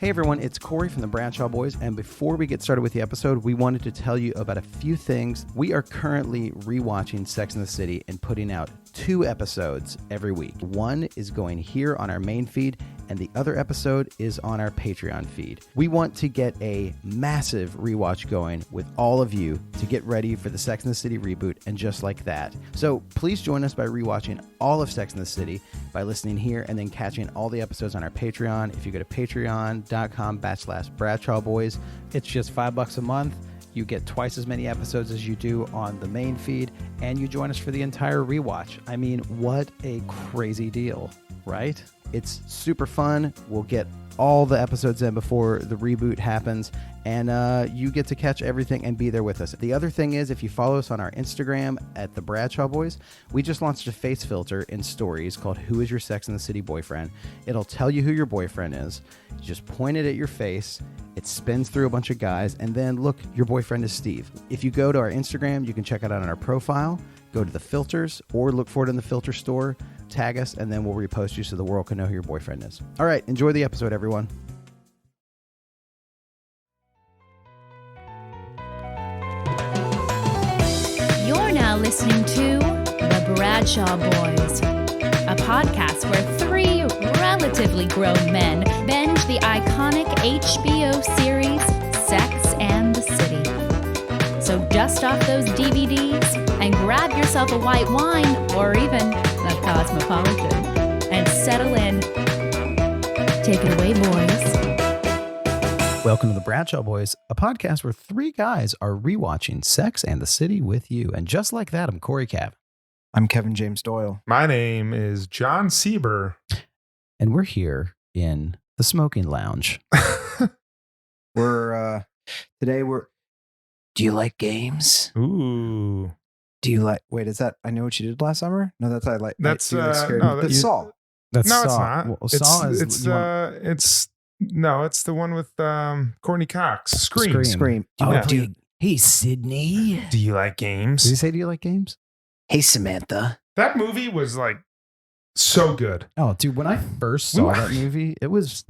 Hey everyone, it's Cory from the Bradshaw Boys, and before we get started with the episode, we wanted to tell you about a few things. We are currently rewatching Sex and the City and putting out 2 episodes every week. One is going here on our main feed, and the other episode is on our Patreon feed. We want to get a massive rewatch going with all of you to get ready for the Sex and the City reboot, and just like that. So please join us by rewatching all of Sex and the City by listening here and then catching all the episodes on our Patreon. If you go to patreon.com/Bradshaw Boys, it's just $5 a month. You get twice as many episodes as you do on the main feed, and you join us for the entire rewatch. I mean, what a crazy deal, right? It's super fun. We'll get all the episodes in before the reboot happens, and you get to catch everything and be there with us. The other thing is, if you follow us on our Instagram at the Bradshaw Boys, we just launched a face filter in stories called Who is Your Sex and the City Boyfriend? It'll tell you who your boyfriend is. You just point it at your face. It spins through a bunch of guys, and then look, your boyfriend is Steve. If you go to our Instagram, you can check it out on our profile, go to the filters, or look for it in the filter store, tag us, and then we'll repost you so the world can know who your boyfriend is. All right, enjoy the episode, everyone. You're now listening to The Bradshaw Boys, a podcast where 3 relatively grown men binge the iconic HBO series Sex and the City. So dust off those DVDs and grab yourself a white wine or even a Cosmopolitan and settle in. Take it away, boys. Welcome to the Bradshaw Boys, a podcast where 3 guys are rewatching Sex and the City with you. And just like that, I'm Cory Cavin. I'm Kevin James Doyle. My name is Jon Sieber. And we're here in the smoking lounge. Today we're, do you like games? Ooh. Do you like, wait, is that, I Know What You Did Last Summer? No, that's, I like, That's, do you like scary no, movies? That's Saw. That's No, it's Saw. not. Well, Saw is, it's the one with Courtney Cox. Scream. Scream. Oh, Yeah. dude. Hey, Sydney. Do you like games? Did you say, do you like games? Hey, Samantha. That movie was like so good. Oh, dude, when I first saw that movie, it was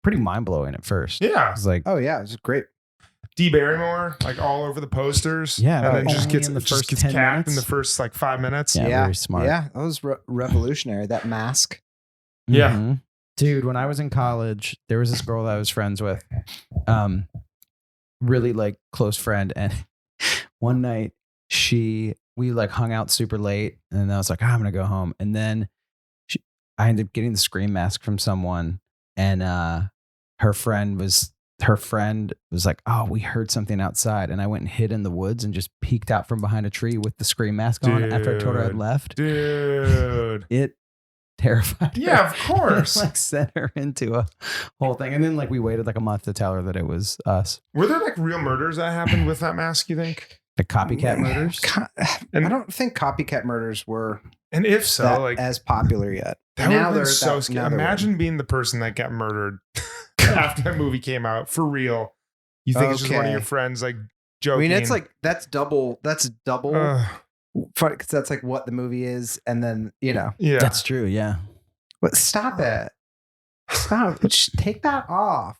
pretty mind-blowing at first. Yeah. I was like, Oh, yeah, it was great. Dee Barrymore, like all over the posters. Yeah, And then only just gets in the just first gets 10 capped minutes. in the first like 5 minutes. Yeah, very smart. Yeah, that was revolutionary. That mask. Yeah. Mhm. Dude, when I was in college, there was this girl that I was friends with, really like close friend. And one night we like hung out super late, and I was like, I'm going to go home. And then I ended up getting the Scream mask from someone, and her friend was like, oh, we heard something outside. And I went and hid in the woods and just peeked out from behind a tree with the Scream mask on after I told her I'd left. Dude. It terrified her. Yeah, of course. It, like, sent her into a whole thing. And then like we waited like a month to tell her that it was us. Were there like real murders that happened with that mask, you think? The copycat murders? And- I don't think copycat murders were And if so, that like as popular yet. that would have been so now scary. they're- Imagine being the person that got murdered after that movie came out for real. You think it's just one of Okay. your friends like I joking. mean, it's like, that's double. Ugh. Funny, because that's like what the movie is. And then, yeah. That's true, yeah. But stop it. Stop. Just take that off.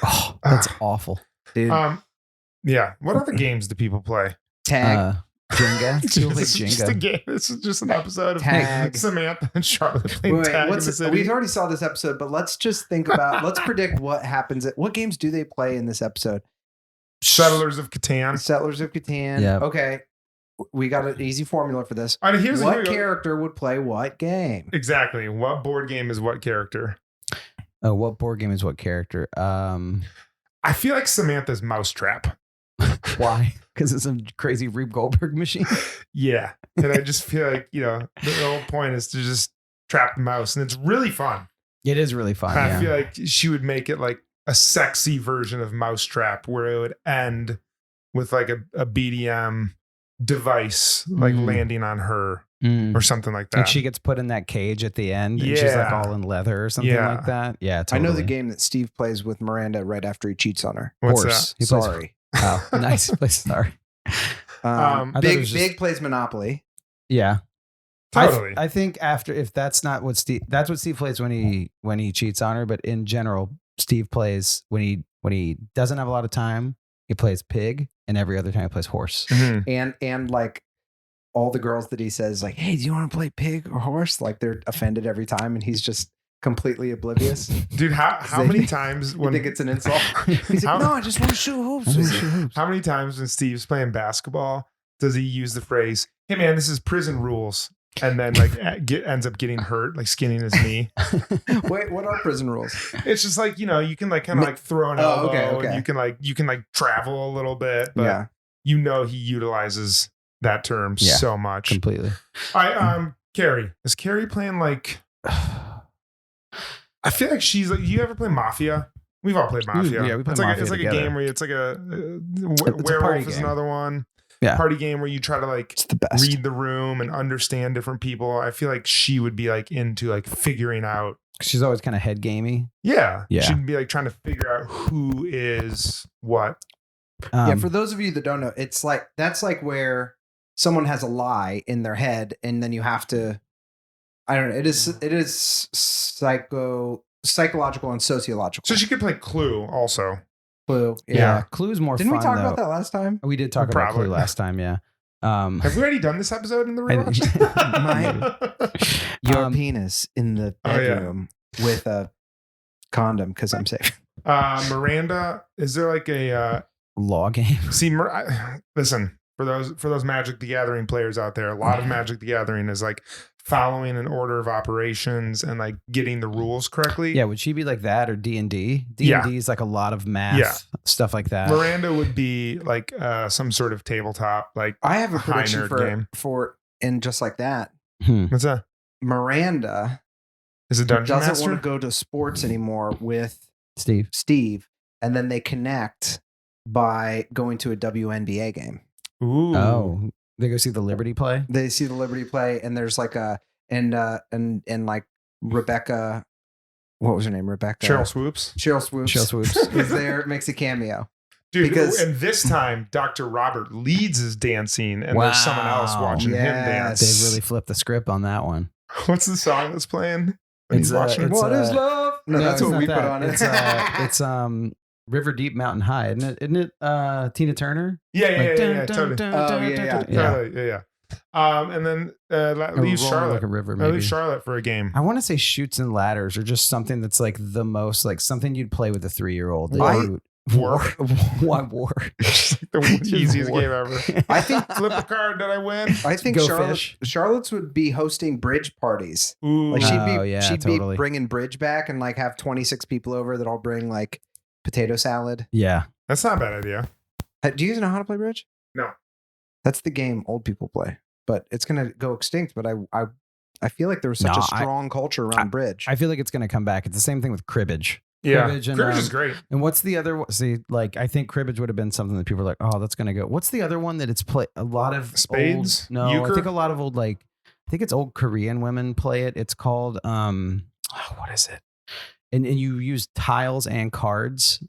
Oh, that's awful. Dude. Yeah. What other games do people play? Tag. Jenga. People play This is just a Jenga. game. This is just an episode of Tag. Samantha and Charlotte playing Wait, tag in the city. we already saw this episode, but let's just think about, let's predict what happens. What games do they play in this episode? Settlers of Catan. Settlers of Catan. Yeah. Okay. We got an easy formula for this. All right, here What we go. character would play what game? Exactly. What board game is what character? Oh, what board game is what character? I feel like Samantha's Mousetrap. Why? Because it's some crazy Rube Goldberg machine. Yeah. And I just feel like, the whole point is to just trap the mouse. And it's really fun. It is really fun. I Yeah. feel like she would make it like a sexy version of Mousetrap where it would end with like a BDM device like landing on her Mm. or something like that. And she gets put in that cage at the end, and she's like Yeah. all in leather or something Yeah. like that. Yeah, I totally. know the game that Steve plays with Miranda right after he cheats on her. What's Horse. that? He plays- Sorry. Oh, nice. He plays- Sorry. I thought it was just- Big plays Monopoly. Yeah. Totally. I think after, if that's not what Steve, that's what Steve plays when he cheats on her. But in general, Steve plays when he doesn't have a lot of time, he plays pig, and every other time he plays horse. Mhm. And like all the girls that he says like, hey, do you want to play pig or horse? Like they're offended every time, and he's just completely oblivious. Dude, how many times You when think it's an insult? He's like, no, I just want to shoot hoops. how many times when Steve's playing basketball does he use the phrase, "Hey man, this is prison rules," and then like ends up getting hurt, like skinning his knee? Wait, what are prison rules? It's just like, you know, you can like kind of like throw an Oh, elbow, okay. and you can like travel a little bit, but Yeah. you know he utilizes that term so much. Completely. Carrie, is Carrie playing like? I feel like she's like. You ever play Mafia? We've all played Mafia. Yeah, we play it's Mafia like together. a game where it's like a It's a party werewolf is game. another one. Yeah. Party game where you try to like It's the best. read the room and understand different people. I feel like she would be like into like figuring out. She's always kind of head gamey. Yeah. Yeah. She'd be like trying to figure out who is what. Yeah, for those of you that don't know, it's like that's like where someone has a lie in their head, and then you have to. I don't know. It is psychological and sociological. So she could play Clue also. Clue. yeah. Clue's more Didn't fun. we talk though. about that last time? We did talk about Probably. Clue last time. Yeah. Have we already done this episode in the I- rewatch? Your Um, penis in the Oh, yeah. bedroom with a condom because I'm safe. Miranda, is there like a Law game. see? Listen, for those Magic the Gathering players out there, a lot of Magic the Gathering is like following an order of operations and like getting the rules correctly. Yeah, would she be like that or D&D? Yeah. D&D is like a lot of math, stuff like that. Miranda would be like some sort of tabletop, like I have a high prediction nerd game. for and just like that, What's that? Miranda Is it Dungeon doesn't Master? want to go to sports anymore with Steve. and then they connect by going to a WNBA game. Ooh. Oh, they go see the Liberty play? They see the Liberty play, and there's like and like Rebecca, what was her name? Rebecca Cheryl Swoops. Cheryl Swoops. Cheryl Swoops. is there, makes a cameo. Dude, Because- and this time Dr. Robert leads his dancing and there's someone else Wow. watching him Yes. dance. They really flipped the script on that one. What's the song that's playing when It's, he's watching it? it's, What is love? No, that's it's what not we that. put on it. It's River Deep Mountain High, isn't it Tina Turner? Yeah, Like, totally. yeah. Yeah. And then leave Rolling Charlotte. like a river, I maybe. leave Charlotte for a game. I want to say Shoots and Ladders or just something that's like the most like something you'd play with a 3-year-old. War. Why war? The easiest war. game ever. I think Flip a card, did I win? I think Go fish. Charlotte's would be hosting bridge parties. Ooh. Like she'd totally. be bringing bridge back and like have 26 people over that all bring like potato salad. Yeah. That's not a bad idea. Do you guys know how to play bridge? No. That's the game old people play, but it's gonna go extinct. But I feel like there was such No, a strong culture around bridge. I feel like it's going to come back. It's the same thing with cribbage. Yeah. Cribbage and, Cribbage is great. And what's the other one? See, like, I think cribbage would have been something that people are like, oh, that's going to go. What's the other one that it's play a lot of Spades? Old, no, Euchre? I think a lot of old, like, I think it's old Korean women play it. It's called, what is it? And you use tiles and cards.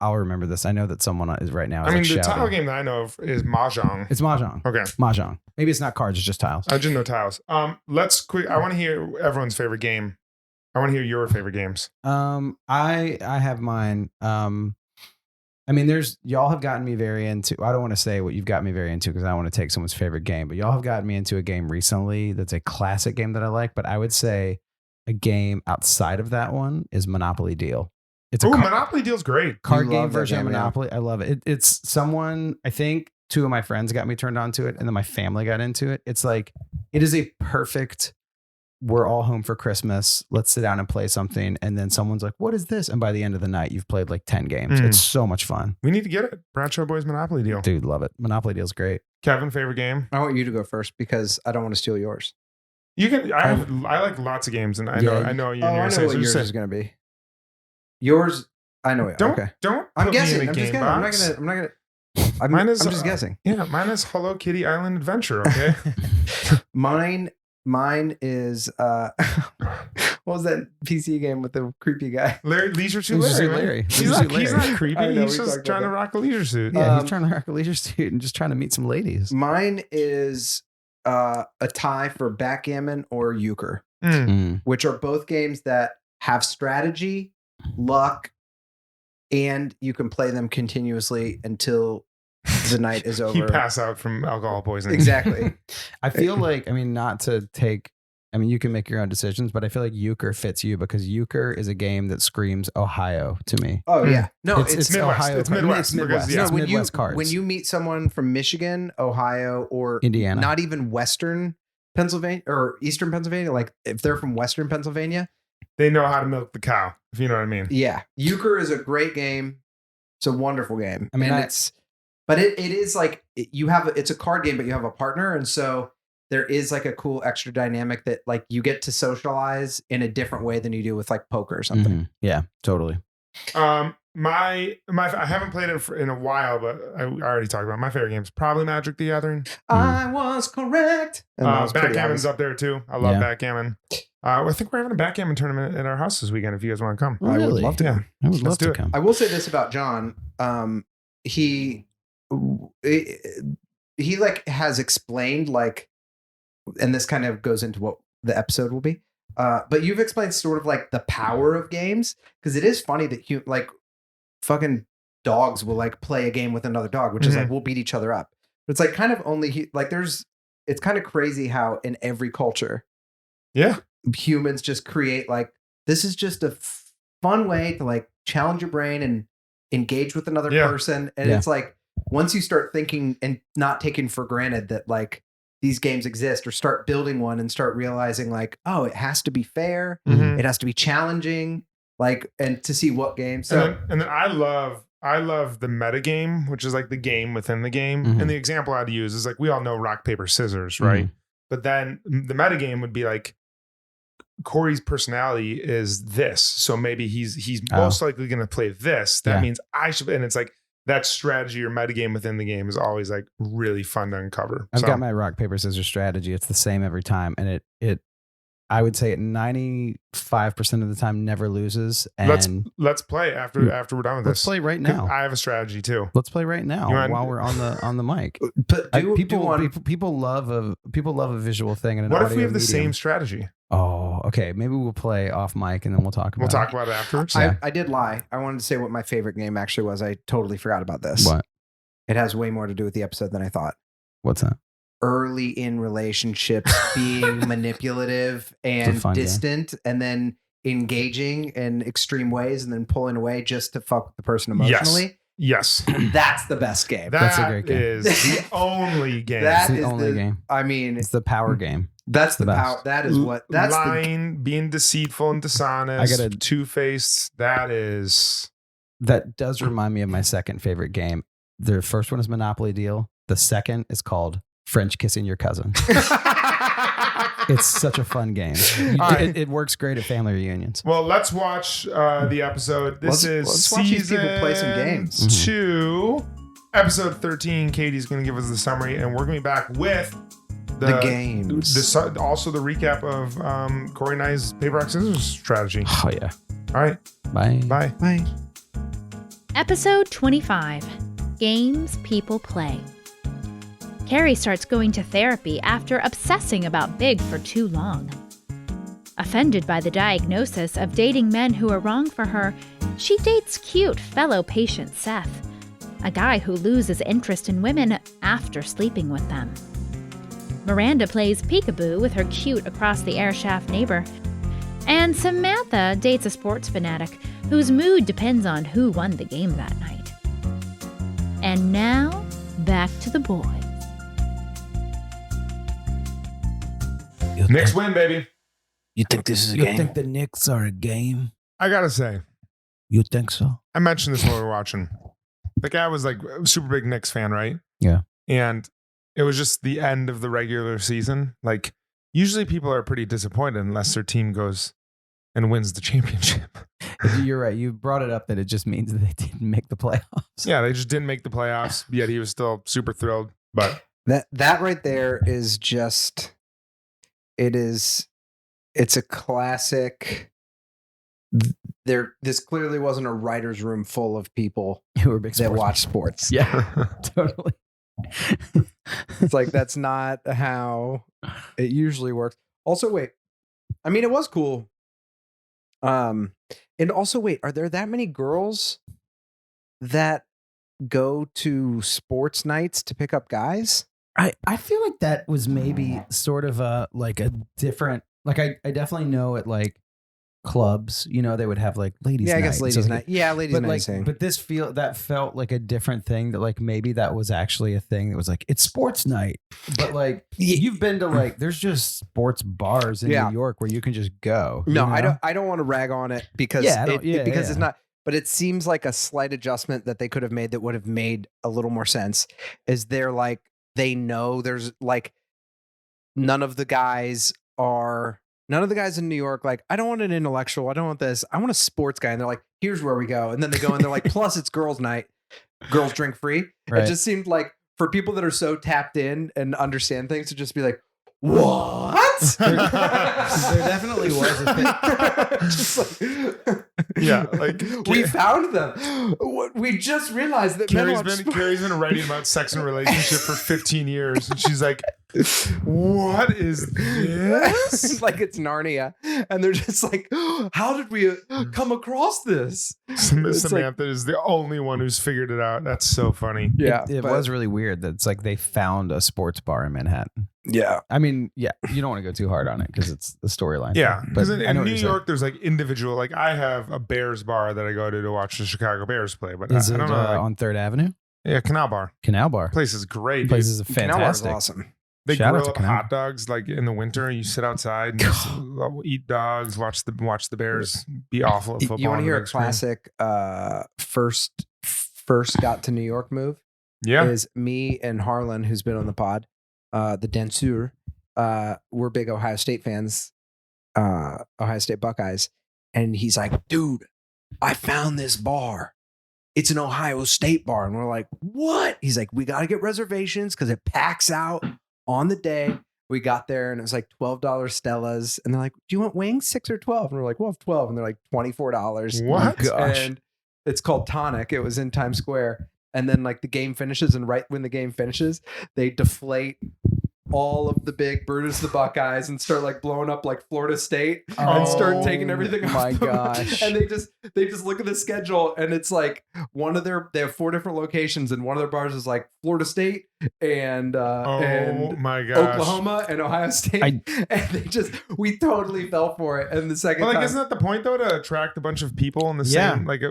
I'll remember this. I know that someone is right now. Is I mean, like the shouting. tile game that I know of is Mahjong. It's mahjong. Okay. Mahjong. Maybe it's not cards. It's just tiles. I just know tiles. Let's quick. I want to hear everyone's favorite game. I want to hear your favorite games. I have mine. I mean, y'all have gotten me very into. I don't want to say what you've got me very into because I don't want to take someone's favorite game, but y'all have gotten me into a game recently that's a classic game that I like. But I would say a game outside of that one is Monopoly Deal. It's a Monopoly Deal's great. card You game love that version of game, yeah. Monopoly. I love it. It's someone, I think 2 of my friends got me turned on to it, and then my family got into it. It's like, it is a perfect, we're all home for Christmas. Let's sit down and play something. And then someone's like, what is this? And by the end of the night, you've played like 10 games. Mm. It's so much fun. We need to get it. Bradshaw Boys Monopoly Deal. Dude, love it. Monopoly Deal's great. Kevin, favorite game? I want you to go first because I don't want to steal yours. You can. I like lots of games, and I know you. Oh, and I yours know say, what so just yours say- is going to be. Yours, I know it. Don't Okay. don't. I'm put me guessing. in a I'm just game guessing. box. I'm not gonna. I'm just guessing. Yeah, mine is Hello Kitty Island Adventure. Okay. Mine is what was that PC game with the creepy guy? Leisure Suit Leisure Suit Larry. Larry. He's Leisure not, Suit he's Larry. not creepy. I know, He's we just talked trying to about rock a leisure suit. Yeah, he's trying to rock a leisure suit and just trying to meet some ladies. Mine is a tie for backgammon or euchre, Mm. Mm. which are both games that have strategy luck, and you can play them continuously until the night is over. You pass out from alcohol poisoning. Exactly. I feel like, I mean, not to take, I mean, you can make your own decisions, but I feel like euchre fits you because euchre is a game that screams Ohio to me. Oh yeah, no, It's Midwest. Ohio. It's Midwest. It's Midwest. Because, yeah. It's Midwest cards. when you meet someone from Michigan, Ohio, or Indiana. not even Western Pennsylvania or Eastern Pennsylvania, like if they're from Western Pennsylvania, They know how to milk the cow, if you know what I mean. yeah, euchre is a great game. It's a wonderful game. I mean, and it is like it's a card game, but you have a partner, and so there is like a cool extra dynamic that like you get to socialize in a different way than you do with like poker or something. Mhm. Yeah, totally. My I haven't played it in a while, but I already talked about it. My favorite game is probably Magic the Gathering. I was correct. And that was pretty Backgammon's obvious. up there too. I love Yeah. backgammon. I think we're having a backgammon tournament at our house this weekend. If you guys want to come, I would Really? love to. yeah. I would love Let's do to it. come. I will say this about Jon. He like has explained like, and this kind of goes into what the episode will be. But you've explained sort of like the power of games, because it is funny that like fucking dogs will like play a game with another dog, which is like we'll beat each other up. But it's like kind of only like it's kind of crazy how in every culture, Yeah. humans just create like this is just a fun way to like challenge your brain and engage with another Yeah. person. And Yeah. it's like once you start thinking and not taking for granted that like these games exist, or start building one and start realizing like, oh, it has to be fair, Mhm. it has to be challenging, like, and to see what game. So And then I love the meta game, which is like the game within the game. Mhm. And the example I'd use is like we all know rock, paper, scissors, right? Mhm. But then the meta game would be like Cory's personality is this. So maybe he's most likely gonna play this. That Yeah. means I should, and it's like that strategy or meta game within the game is always like really fun to uncover. I've So, got my rock, paper, scissors strategy. It's the same every time. And it I would say 95% of the time never loses. And let's play after we're done with let's this. play right 'Cause now. I have a strategy too. Let's play right now You want- while we're on the mic. but People love a visual thing. And an What if we audio have the medium. same strategy? Oh, okay. Maybe we'll play off mic and then we'll talk about We'll it. talk about it afterwards. Yeah. I did lie. I wanted to say what my favorite game actually was. I totally forgot about this. What? It has way more to do with the episode than I thought. What's that? Early in relationships, being manipulative It's a and fun game. distant, and then engaging in extreme ways, and then pulling away just to fuck with the person emotionally. Yes. That's the best game. That's a That great game. is the only game. That It's the is only game. I mean, It's the power game. that's the the best. power. That is what. That's the. lying, being deceitful and dishonest, I gotta- two-faced. That is That does remind me of my second favorite game. The first one is Monopoly Deal. The second is called French Kissing Your Cousin. It's such a fun game. All right. It works great at family reunions. well. Let's watch the episode. This Let's watch these people play some games. Mhm. 2, episode 13. Katie's going to give us the summary, and we're going to be back with The games. Also, the recap of Cory and I's paper, rock, scissors strategy. Oh yeah. All right, Bye. bye. Bye. Episode 25 Games People Play. Carrie starts going to therapy after obsessing about Big for too long. Offended by the diagnosis of dating men who are wrong for her, she dates cute fellow patient Seth, a guy who loses interest in women after sleeping with them. Miranda plays peekaboo with her cute across-the-airshaft neighbor, and Samantha dates a sports fanatic whose mood depends on who won the game that night. And now, back to the boys. Knicks win, baby. You think this is a You game? think the Knicks are a game? I gotta say, You think so? I mentioned this when we were watching. The guy was like a super big Knicks fan, right? Yeah. And it was just the end of the regular season. Like, usually people are pretty disappointed unless their team goes and wins the championship. You're right. You brought it up that it just means that they didn't make the playoffs. Yeah, they just didn't make the playoffs, yet he was still super thrilled. But That right there is just. It's a classic. This clearly wasn't a writer's room full of people Who were big that sports watch sports. Yeah, totally. It's like that's not how it usually works. Also, wait. I mean, it was cool. And also, wait, are there that many girls that go to sports nights to pick up guys? I feel like that was maybe sort of a different, like I definitely know at like clubs, you know, they would have like ladies night. I guess ladies night. Yeah, ladies but night. Like, but that felt like a different thing, that like maybe that was actually a thing that was like, it's sports night. But like you've been to like, there's just sports bars in New York where you can just go. No, you know? I don't want to rag on it because it's not, but it seems like a slight adjustment that they could have made that would have made a little more sense. Is they're like, they know there's like none of the guys in New York, like, I don't want an intellectual. I don't want this. I want a sports guy. And they're like, here's where we go. And then they go and they're like, plus it's girls' night. Girls drink free. Right. It just seemed like for people that are so tapped in and understand things to just be like, what? there definitely was a thing. Just like, yeah, like we found them. We just realized that Carrie's been writing about sex and relationship for 15 years, and she's like, what is this? Like it's Narnia, and they're just like, how did we come across this? Samantha is the only one who's figured it out. That's so funny. Yeah, it was really weird that it's like they found a sports bar in Manhattan. Yeah, I mean, yeah, you don't want to go too hard on it because it's the storyline. Yeah, because in New York, there's like individual. Like I have a Bears bar that I go to watch the Chicago Bears play. But is I don't know, like, on 3rd Avenue? Yeah, Canal Bar. Place is great. Place is fantastic. Canal Bar is awesome. They grill up hot dogs like in the winter, and you sit outside and just eat dogs, watch the Bears be awful at football. You want to hear a classic first got to New York move? Yeah, is me and Harlan, who's been on the pod, the Danseur. We're big Ohio State fans, Ohio State Buckeyes, and he's like, dude, I found this bar. It's an Ohio State bar, and we're like, what? He's like, we got to get reservations because it packs out on the day. We got there and it was like $12 Stellas. And they're like, do you want wings, 6 or 12? And we're like, we'll have 12. And they're like $24. What? Oh, gosh. And it's called Tonic. It was in Times Square. And then like the game finishes, and right when the game finishes, they deflate all of the big Brutus the Buckeyes and start like blowing up like Florida State and start taking everything off. My gosh. And they just look at the schedule, and it's like they have 4 different locations, and one of their bars is like Florida State and my gosh, Oklahoma and Ohio State. And we totally fell for it. And the second time, isn't that the point though, to attract a bunch of people in the same, like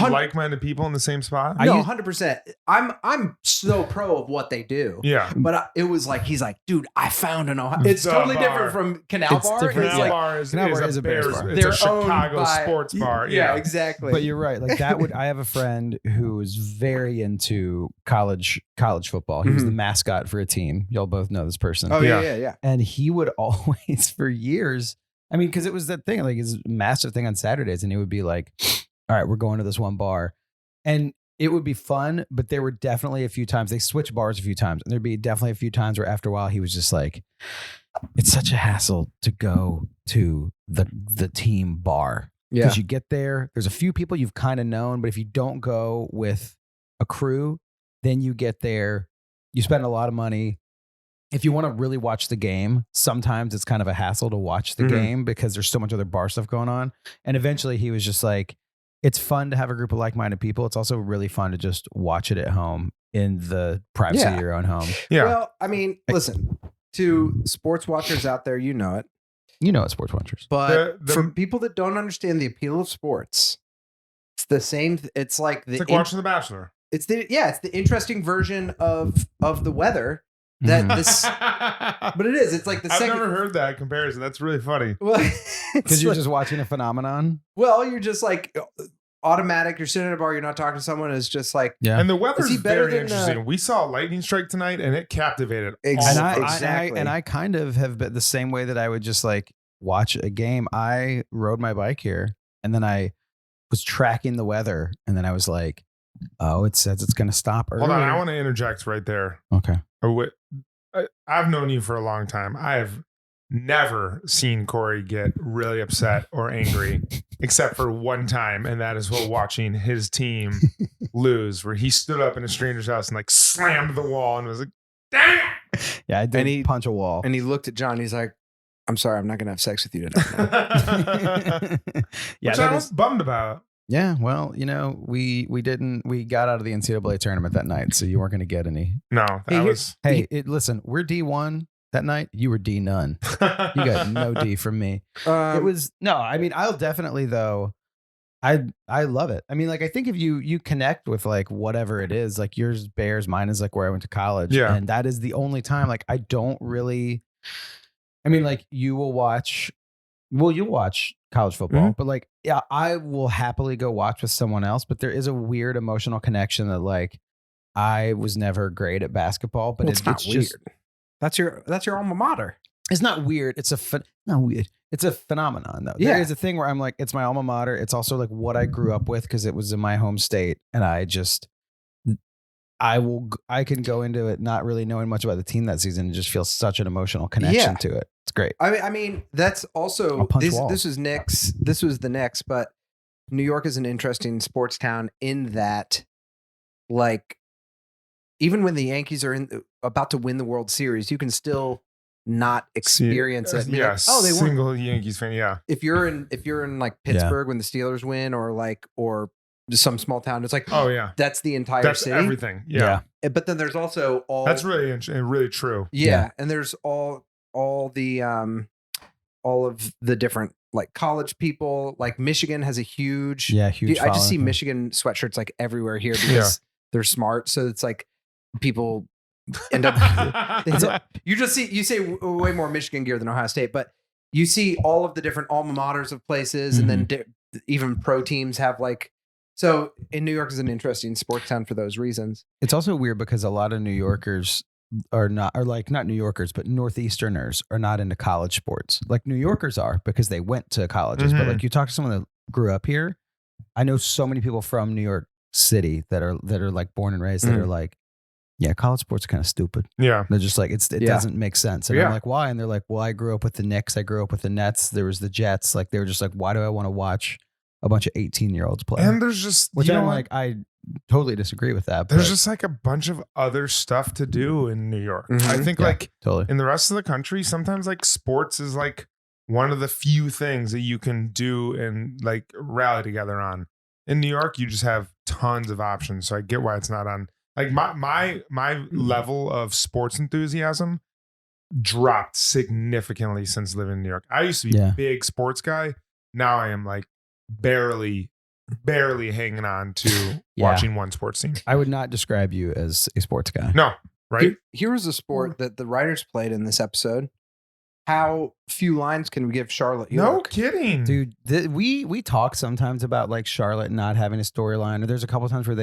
like-minded people in the same spot? No, 100%. I'm so pro of what they do. Yeah, but it was like, he's like, dude, I found an Ohio. It's totally different from Canal Bar. Canal Bar is a Bears bar. It's They're a Chicago sports bar. Yeah, exactly. But you're right. Like I have a friend who is very into college football. He was the mascot for a team. Y'all both know this person. Oh yeah. And he would always, for years, I mean, because it was that thing, like his massive thing on Saturdays, and he would be like, all right, we're going to this one bar. And it would be fun, but there were definitely a few times, they switched bars a few times, and there'd be definitely a few times where after a while he was just like, it's such a hassle to go to the team bar. Yeah. Because you get there, there's a few people you've kind of known, but if you don't go with a crew, then you get there, you spend a lot of money. If you want to really watch the game, sometimes it's kind of a hassle to watch the game because there's so much other bar stuff going on. And eventually he was just like, it's fun to have a group of like-minded people. It's also really fun to just watch it at home in the privacy of your own home. Yeah. Well, I mean, listen, to sports watchers out there, you know it. You know it, sports watchers. But for people that don't understand the appeal of sports, it's the same. It's like watching The Bachelor. It's the interesting version of the weather. That this, but it is. It's like I've never heard that comparison. That's really funny. Well, because you're just watching a phenomenon. Well, you're just like automatic. You're sitting at a bar. You're not talking to someone. It's just like, yeah. And the weather's very interesting. We saw a lightning strike tonight, and it captivated. Exactly. And I kind of have been the same way that I would just like watch a game. I rode my bike here, and then I was tracking the weather, and then I was like, oh, it says it's going to stop early. Hold on, I want to interject right there. Okay. I've known you for a long time. I have never seen Cory get really upset or angry, except for one time, and that is while watching his team lose, where he stood up in a stranger's house and like slammed the wall and was like, "Dang it!" Yeah, I did punch a wall. And he looked at Jon. He's like, I'm sorry, I'm not gonna have sex with you tonight. Yeah, Which that I was is- bummed about. yeah. Well, we got out of the NCAA tournament that night, so you weren't going to get any. No, that Hey, was. Hey, listen, we're D1 that night. You were D none. You got no D from me. It was no. I mean, I'll definitely though. I love it. I mean, like I think if you connect with like whatever it is, like yours bears, mine is like where I went to college, Yeah. and that is the only time. Like I don't really. I mean, like you'll watch college football, but like yeah, I will happily go watch with someone else. But there is a weird emotional connection that like I was never great at basketball, but Well, it's not it's just weird. That's your alma mater. it's not weird. It's not weird. It's a phenomenon though. Yeah. There is a thing where I'm like, it's my alma mater. It's also like what I grew up with because it was in my home state, and I can go into it not really knowing much about the team that season and just feel such an emotional connection Yeah. to it. It's great. I mean, that's also I'll punch this. walls. This was Knicks. This was the Knicks, but New York is an interesting sports town in that, like, even when the Yankees are about to win the World Series, you can still not experience it. Be Yeah. like, oh, they won. Single Yankees fan. Yeah. If you're in like Pittsburgh when the Steelers win, or just some small town, it's like, Oh yeah. that's the entire That's city. everything. Yeah. But then there's also all That's really true. yeah, and there's all of the different like college people. Like Michigan has a huge Huge. I just see following. Michigan sweatshirts like everywhere here because they're smart. So it's like people end up. You say way more Michigan gear than Ohio State, but you see all of the different alma maters of places, and then even pro teams have like. So in New York is an interesting sports town for those reasons. It's also weird because a lot of New Yorkers are not New Yorkers, but Northeasterners are not into college sports. Like New Yorkers are because they went to colleges. But like you talk to someone that grew up here, I know so many people from New York City that are like born and raised that are like, yeah, college sports are kind of stupid. Yeah. They're just like it doesn't make sense. And I'm like, why? And they're like, well, I grew up with the Knicks. I grew up with the Nets. There was the Jets. Like they were just like, why do I want to watch a bunch of 18-year-olds play? And there's just Which you know I'm what? like, I totally disagree with that. There's but just like a bunch of other stuff to do in New York. Mhm. I think Yeah. like totally. in the rest of the country, sometimes like sports is like one of the few things that you can do and like rally together on. In New York, you just have tons of options. So I get why it's not on. Like my level of sports enthusiasm dropped significantly since living in New York. I used to be a big sports guy. Now I am like barely hanging on to watching one sports team. I would not describe you as a sports guy. No, right? Here was a sport that the writers played in this episode. How few lines can we give Charlotte No York? kidding. Dude, we talk sometimes about like Charlotte not having a storyline. Or there's a couple times where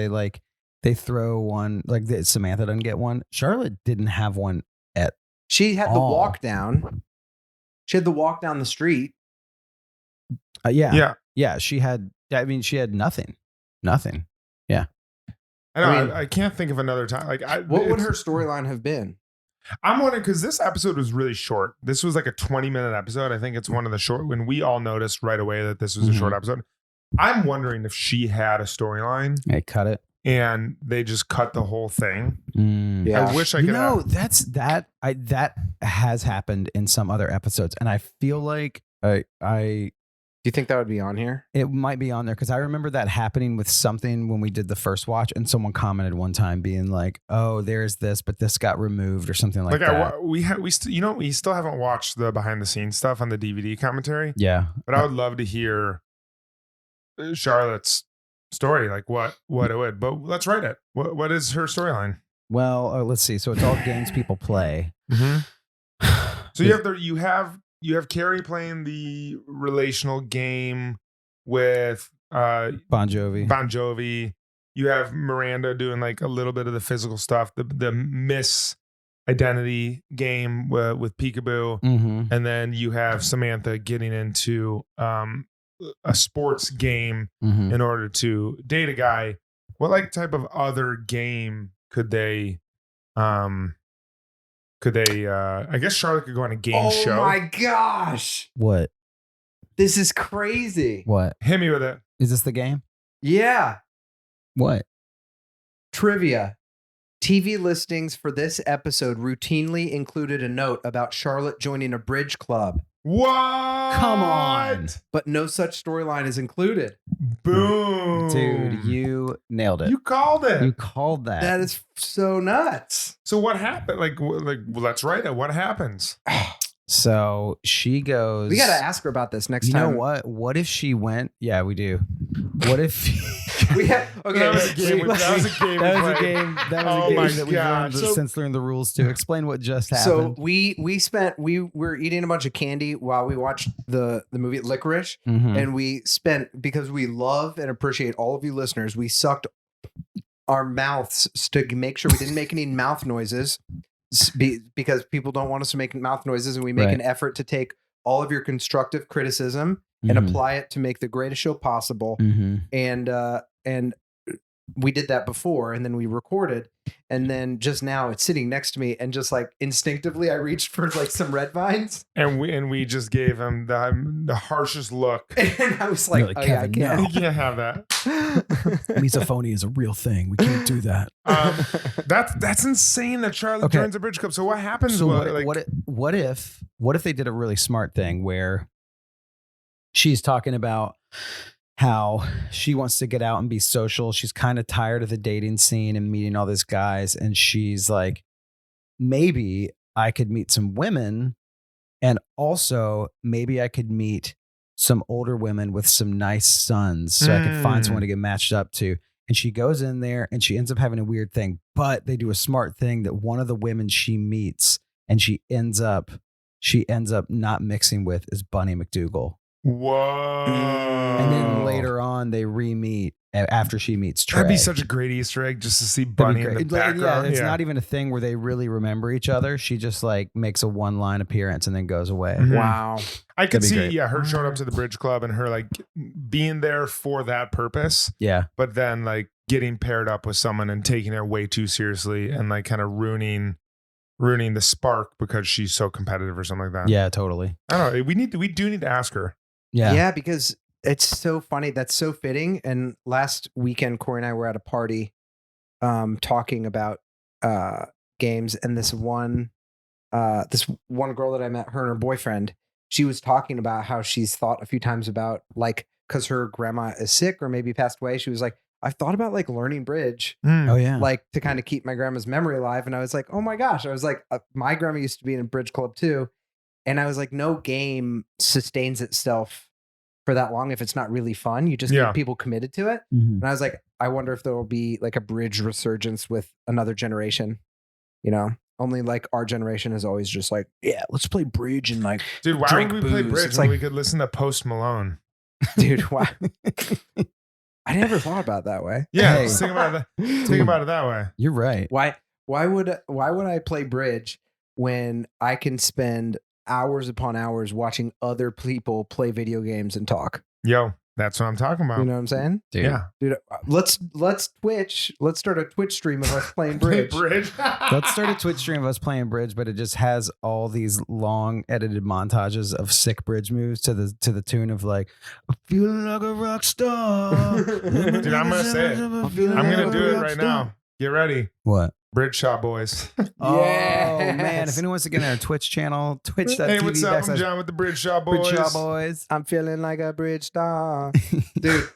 they throw one, like Samantha doesn't get one. Charlotte didn't have one at She had the all. walk down. She had the walk down the street. Yeah. She had. I mean, she had nothing. I know. I mean- I can't think of another time. Like, What would her storyline have been? I'm wondering because this episode was really short. This was like a 20-minute episode. I think it's one of the short. When we all noticed right away that this was a short episode, I'm wondering if she had a storyline They cut it. and they just cut the whole thing. Yeah. I wish I You could. know, that has happened in some other episodes, and I feel like Do you think that would be on here? it might be on there because I remember that happening with something when we did the first watch, and someone commented one time being like, "Oh, there's this, but this got removed" or something like that. we still haven't watched the behind the scenes stuff on the DVD commentary, Yeah, but I would love to hear Charlotte's story, like what it would. But let's write it. What is her storyline? well, let's see. So it's all games people play. So you have Carrie playing the relational game with Bon Jovi. Bon Jovi. You have Miranda doing like a little bit of the physical stuff, the miss identity game with Peekaboo. Mm-hmm. And then you have Samantha getting into a sports game Mm-hmm. in order to date a guy. What like type of other game could they I guess Charlotte could go on a game show. Oh my gosh. What? This is crazy. What Hit me with it. is this? The game? Yeah. What? Trivia. TV listings for this episode routinely included a note about Charlotte joining a bridge club. What? Come on. But no such storyline is included. Boom. Dude, you nailed it. You called it. You called that. That is so nuts. So what happened? Well, let's write it. What happens? So she goes. We got to ask her about this next You time. know what? What if she went? Yeah, we do. What if We have, okay, That was a game. That was a game. that was a played. game? That was Oh a game my that we've learned God. since learning the rules to explain what just So happened. we were eating a bunch of candy while we watched the movie Licorice, Mhm. and we spent, because we love and appreciate all of you listeners, we sucked our mouths to make sure we didn't make any mouth noises because people don't want us to make mouth noises, and we make Right. an effort to take all of your constructive criticism and Mhm. apply it to make the greatest show possible. Mhm. And we did that before, and then we recorded, and then just now it's sitting next to me, and just like instinctively I reached for like some red vines, And we just gave him the harshest look. and I was like, You're like, oh, yeah, I Kevin, no. You can't have that. Misophonia is a real thing. We can't do that. That's insane that Charlotte Okay. joins the Bridge Club. So what happens? So What- what if they did a really smart thing where she's talking about how she wants to get out and be social. She's kind of tired of the dating scene and meeting all these guys. And she's like, maybe I could meet some women. And also maybe I could meet some older women with some nice sons so I could find someone to get matched up to. And she goes in there and she ends up having a weird thing, but they do a smart thing that one of the women she meets and she ends up not mixing with is Bunny McDougal. Whoa. And then later on they re-meet after she meets Trey. That'd be such a great Easter egg just to see That'd Bunny be in the great. Like, background. yeah, it's not even a thing where they really remember each other. She just like makes a one-line appearance and then goes away. Mhm. wow. I could That'd be see, great. her showing up to the Bridge Club and her like being there for that purpose, Yeah. but then like getting paired up with someone and taking it way too seriously and like kind of ruining the spark because she's so competitive or something like that. Yeah, totally. I don't know. We do need to ask her. Yeah. Because it's so funny. That's so fitting. And last weekend, Cory and I were at a party talking about games. And this one girl that I met, her and her boyfriend, she was talking about how she's thought a few times about like, because her grandma is sick or maybe passed away. She was like, I've thought about like learning bridge, Oh yeah. like to kind of keep my grandma's memory alive. And I was like, oh my gosh. I was like, my grandma used to be in a bridge club too. And I was like, no game sustains itself for that long if it's not really fun. You just Yeah. get people committed to it. Mhm. And I was like, I wonder if there will be like a bridge resurgence with another generation, you know? Only like our generation is always just like, yeah, let's play bridge and like, Dude, why drink would we play booze. bridge It's when like- we could listen to Post Malone? dude, why? I never thought about it that way. Yeah, Hey. let's think about it. Think about it that way. You're right. Why would I play bridge when I can spend hours upon hours watching other people play video games and talk? Yo, that's what I'm talking about. You know what I'm saying? Dude. Yeah. Dude, let's Twitch. Let's start a Twitch stream of us playing bridge. Let's start a Twitch stream of us playing bridge, but it just has all these long edited montages of sick bridge moves to the tune of like, I feel like a rock star. Dude, I'm gonna say it. I'm gonna do it right now. Get ready. What? Bradshaw Boys. Oh Yes. man! If anyone wants to get on our Twitch channel, twitch.tv. Hey, what's up? I'm Jon with the Bradshaw Boys. Bradshaw Boys. I'm feeling like a bridge star. Dude,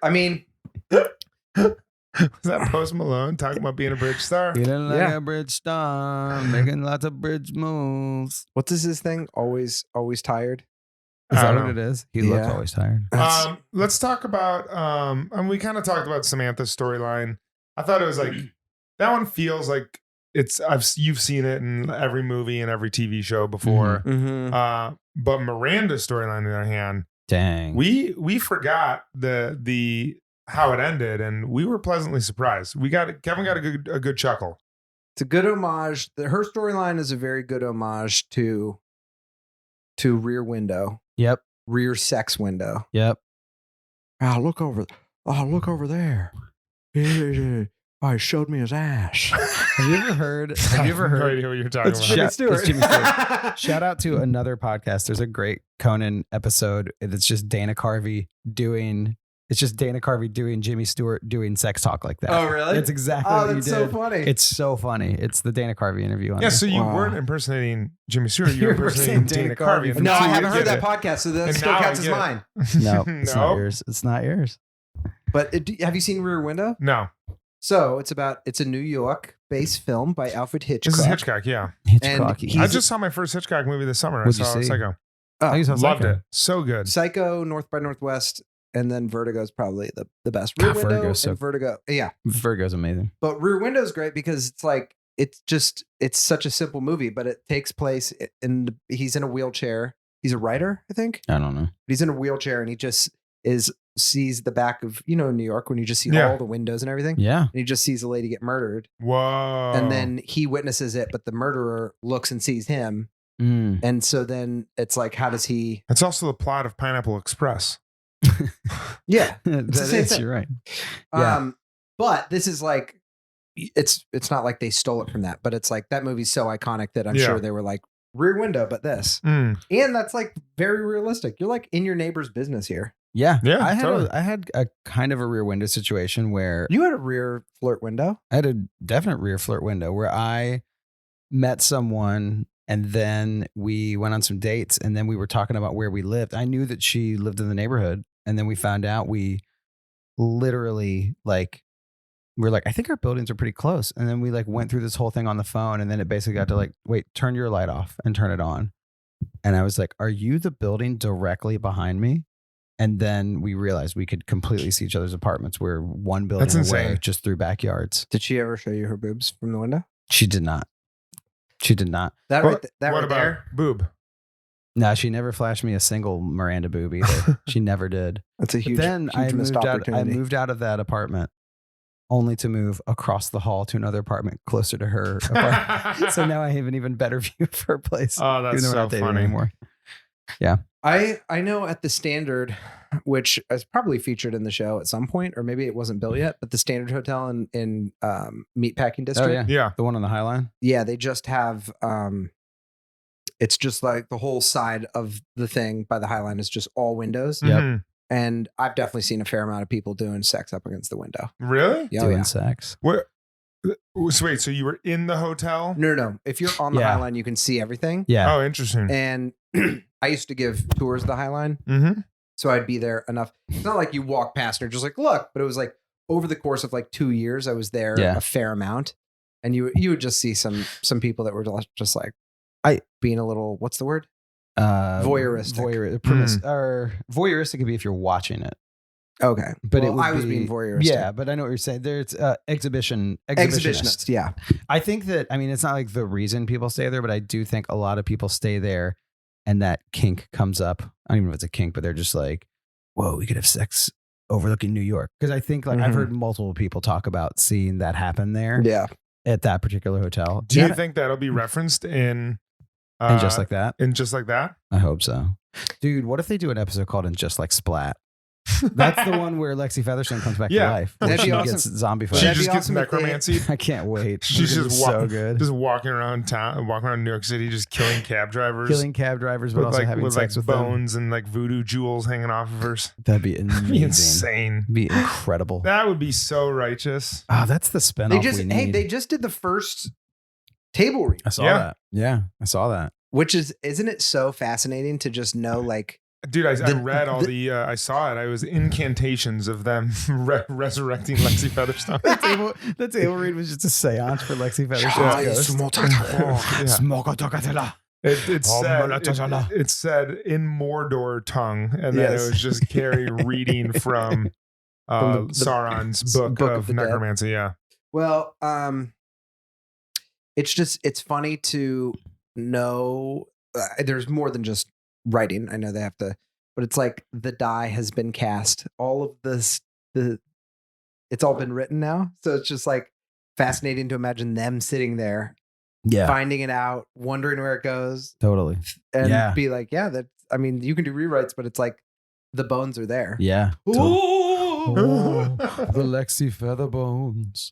I mean, Is that Post Malone talking about being a bridge star? Feeling like Yeah. a bridge star, making lots of bridge moves. what is this thing? Always tired? Is I that don't what know. it is? He looks Yeah. always tired. Let's talk about and we kind of talked about Samantha's storyline. I thought it was like that one feels like you've seen it in every movie and every TV show before. Mm-hmm. But Miranda's storyline, on the other hand, Dang. we forgot the how it ended, and we were pleasantly surprised. Kevin got a good chuckle. It's a good homage. Her storyline is a very good homage to Rear Window, Yep. Rear Sex Window. Yep. Look over there. He showed me his ass. Have you ever heard? Have you ever I have no heard? idea what you're talking That's about? Jimmy Stewart. It's Jimmy Stewart. Shout out to another podcast. There's a great Conan episode. It's just Dana Carvey doing It's just Dana Carvey doing Jimmy Stewart doing sex talk like that. Oh, really? It's exactly Oh, what you that's did. so funny. It's so funny. It's the Dana Carvey interview on Yeah, there. so you weren't impersonating Jimmy Stewart. You were impersonating Dana Carvey. No, I haven't heard that that podcast, so that And still now I counts as get it. mine. No, it's not No. yours. It's not yours. But have you seen Rear Window? No, So it's a New York-based film by Alfred Hitchcock. this is Hitchcock. Yeah, Hitchcocky. he's- I just saw my first Hitchcock movie this summer. What'd I you saw see? Psycho. Oh, you saw Loved Psycho. it. So good. Psycho, North by Northwest, and then Vertigo is probably the best. God, Rear Window Vertigo's so- and Vertigo. Yeah. Virgo's amazing. But Rear Window is great because it's such a simple movie, but it takes place he's in a wheelchair. He's a writer, I think. I don't know. He's in a wheelchair and he just sees the back of, New York when you just see Yeah. all the windows and everything. Yeah. And he just sees a lady get murdered. Whoa. And then he witnesses it, but the murderer looks and sees him. Mm. And so then it's like, how does he? It's also the plot of Pineapple Express. Yeah. That the same is, thing. you're right. Yeah. But this is like, it's not like they stole it from that, but it's like that movie's so iconic that I'm Yeah. sure they were like Rear Window, but this, Mm. and that's like very realistic. You're like in your neighbor's business here. Yeah. Yeah, I had a kind of a Rear Window situation where You had a rear flirt window. I had a definite rear flirt window where I met someone and then we went on some dates and then we were talking about where we lived. I knew that she lived in the neighborhood and then we found out we literally we're like, I think our buildings are pretty close. And then we went through this whole thing on the phone and then it basically got to wait, turn your light off and turn it on. And I was like, are you the building directly behind me? And then we realized we could completely see each other's apartments. We're one building That's away, insane. just through backyards. Did she ever show you her boobs from the window? She did not. She did not. That What, right, that what right about there. boob? No, she never flashed me a single Miranda boob either. She never did. That's a But huge. then I huge missed moved out. I opportunity. moved out of that apartment, only to move across the hall to another apartment closer to her apartment. So now I have an even better view of her place. Oh, that's even though we're so not dating funny. anymore. I know at the Standard, which is probably featured in the show at some point, or maybe it wasn't built yet, but the Standard Hotel in Meatpacking District. Oh yeah, Yeah. the one on the High Line. Yeah, they just have it's just like the whole side of the thing by the High Line is just all windows. Yep. Mhm. And I've definitely seen a fair amount of people doing sex up against the window. Really? Yeah, doing yeah. sex. What? So wait, so you were in the hotel? No. If you're on the Yeah. High Line, you can see everything. Yeah. Oh, interesting. And I used to give tours of the High Line. Mm-hmm. So I'd be there enough. It's not like you walk past and you're just like, look, but it was like over the course of 2 years, I was there Yeah. a fair amount. And you would just see some people that were just like being a little, what's the word? Voyeuristic. Or voyeuristic could be if you're watching it. Okay. But Well, it would I was be, being voyeuristic. Yeah, but I know what you're saying. There's exhibitionist. Exhibitionist. Yeah. I think that, it's not like the reason people stay there, but I do think a lot of people stay there and that kink comes up. I don't even know if it's a kink, but they're just like, whoa, we could have sex overlooking New York. Because I think I've Mhm. heard multiple people talk about seeing that happen there Yeah. at that particular hotel. Do you Yeah. think that'll be referenced in And just like that? in Just Like That? I hope so. Dude, what if they do an episode called In Just Like Splat? That's the one where Lexi Featherstone comes back Yeah. to life. Where That'd she be gets awesome. zombified. She That'd be just gets awesome if they- necromancy. I can't wait. She's It's gonna just be so good. Just walking around town, walking around New York City, just killing cab drivers. Killing cab drivers, but with also having sex with them. bones and voodoo jewels hanging off of her. That'd be That'd amazing. be insane. It'd be incredible. That would be so righteous. Oh, that's the spinoff we need. they just did the first table read, I saw Yeah. that. Yeah, I saw that. which isn't it so fascinating to just know Dude, I The- read all I saw it. I was incantations of them resurrecting Lexi Featherstone. The table read was just a seance for Lexi Featherstone's ghost. Yeah. Smokotokatela. It said Molatala. it said in Mordor tongue, and then Yes. it was just Carrie reading from the Sauron's book Book of of the Dead. necromancy. Yeah, Well, it's funny to know there's more than just writing. I know they have to, but it's like the die has been cast. All of this, it's all been written now. So it's just fascinating to imagine them sitting there, Yeah, finding it out, wondering where it goes, totally. and Yeah. be like, yeah, you can do rewrites, but it's like the bones are there. Yeah. Ooh. The Lexi Featherbones.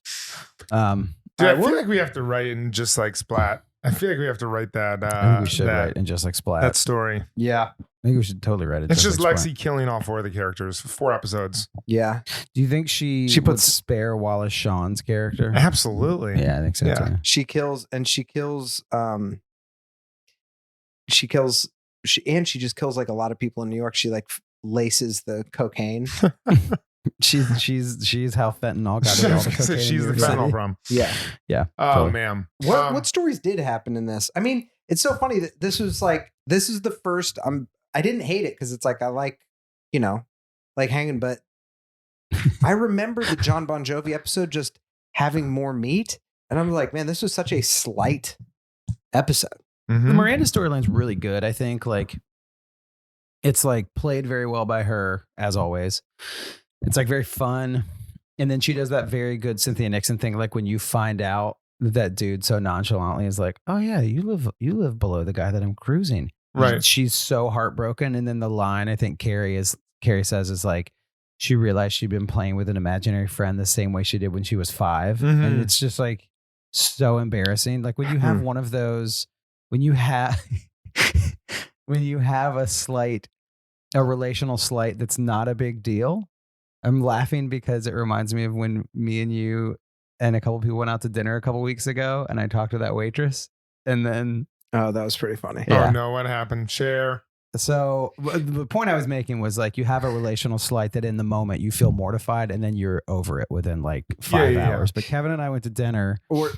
Dude, I feel like we have to write in Just Like Splat I feel like we have to write that. I think we should that, write and just like splat. that story. Yeah. I think we should totally write it. It's just like, Lexi killing all 4 of the characters. 4 episodes. Yeah. Do you think she She would puts- spare Wallace Shawn's character? Absolutely. Yeah, I think so Yeah. too. She kills she just kills like a lot of people in New York. She like laces the cocaine. She's how fentanyl got into all the cocaine. She's the in New York fentanyl City. problem. Yeah. Yeah. Oh totally. man. What stories did happen in this? I mean, it's so funny that this is the first. I didn't hate it because it's like I like, like hanging, but I remember the Jon Bon Jovi episode just having more meat, and I'm like, man, this was such a slight episode. Mhm. The Miranda storyline's really good. I think like it's like played very well by her as always. It's like very fun. And then she does that very good Cynthia Nixon thing. Like when you find out that dude so nonchalantly is like, oh yeah, you live below the guy that I'm cruising. Right. She's so heartbroken. And then the line I think Carrie says is like, she realized she'd been playing with an imaginary friend the same way she did when she was 5. Mhm. And it's just like so embarrassing. Like when you have one of those, when you have a relational slight that's not a big deal. I'm laughing because it reminds me of when me and you and a couple people went out to dinner a couple weeks ago and I talked to that waitress and then Oh, that was pretty funny. Yeah. Oh no, what happened? Share. so the point I was making was like you have a relational slight that in the moment you feel mortified and then you're over it within like 5 Yeah. hours. But Kevin and I went to dinner. Or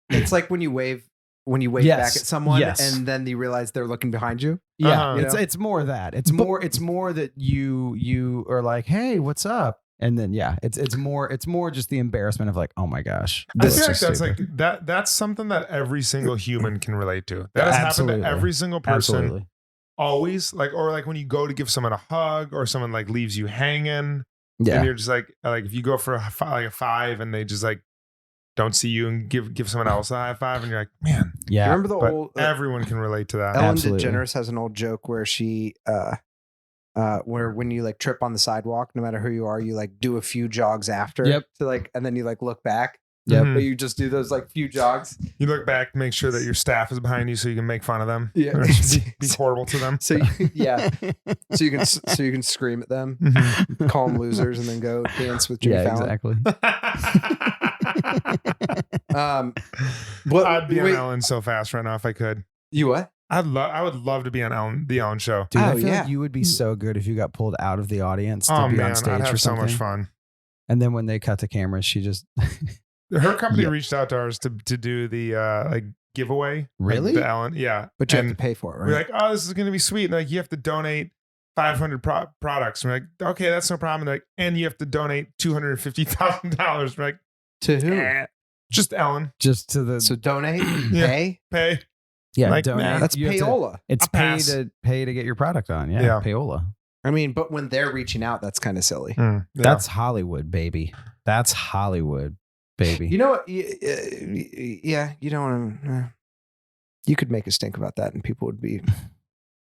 it's like when you wave Yes. back at someone Yes. and then you realize they're looking behind you. Yeah, Uh-huh. it's more that. It's more that you are like, hey, what's up? And then it's more just the embarrassment of like, oh my gosh. I this feel like is that's stupid. like that's something that every single human can relate to. That has happened Absolutely. to every single person. Absolutely. Always like, or like when you go to give someone a hug or someone like leaves you hanging Yeah. and you're just like if you go for a 5 and they just like don't see you and give someone else a high five and you're like, man, Yeah. Remember the but old everyone can relate to that. Ellen Absolutely. DeGeneres has an old joke where she where when you like trip on the sidewalk, no matter who you are, you like do a few jogs after. Yep. To like and then you like look back. Yep. Mhm. But you just do those like few jogs. You look back, make sure that your staff is behind you so you can make fun of them. Yeah. Or be horrible to them. So so you can scream at them, Mhm. call them losers, and then go dance with Jimmy Yeah, Fallon. exactly. What I'd be wait, on Ellen so fast right now if I could. you what? I would love to be on the Ellen show. Dude, I Oh, feel yeah. like you would be so good if you got pulled out of the audience to Oh be man, on stage I'd for have so something. much fun. And then when they cut to cameras, she just Her company Yeah. reached out to ours to do the like giveaway. Really? Like the Ellen, yeah. But you And have to pay for it, right? we're like, oh, this is gonna be sweet. And like you have to donate 500 products. And we're like, okay, that's no problem. And they're like, and you have to donate $250,000. We're like, to who? just Ellen, just to the So donate, Yeah. pay. pay. yeah, like, donate. nah. That's You have to- payola. It's I'll pass. pay to get your product on. Yeah, Yeah. payola. I mean, but when they're reaching out, that's kind of silly. Yeah. That's Hollywood, baby. That's Hollywood, baby. You know what? Yeah, you don't want to. You could make a stink about that, and people would be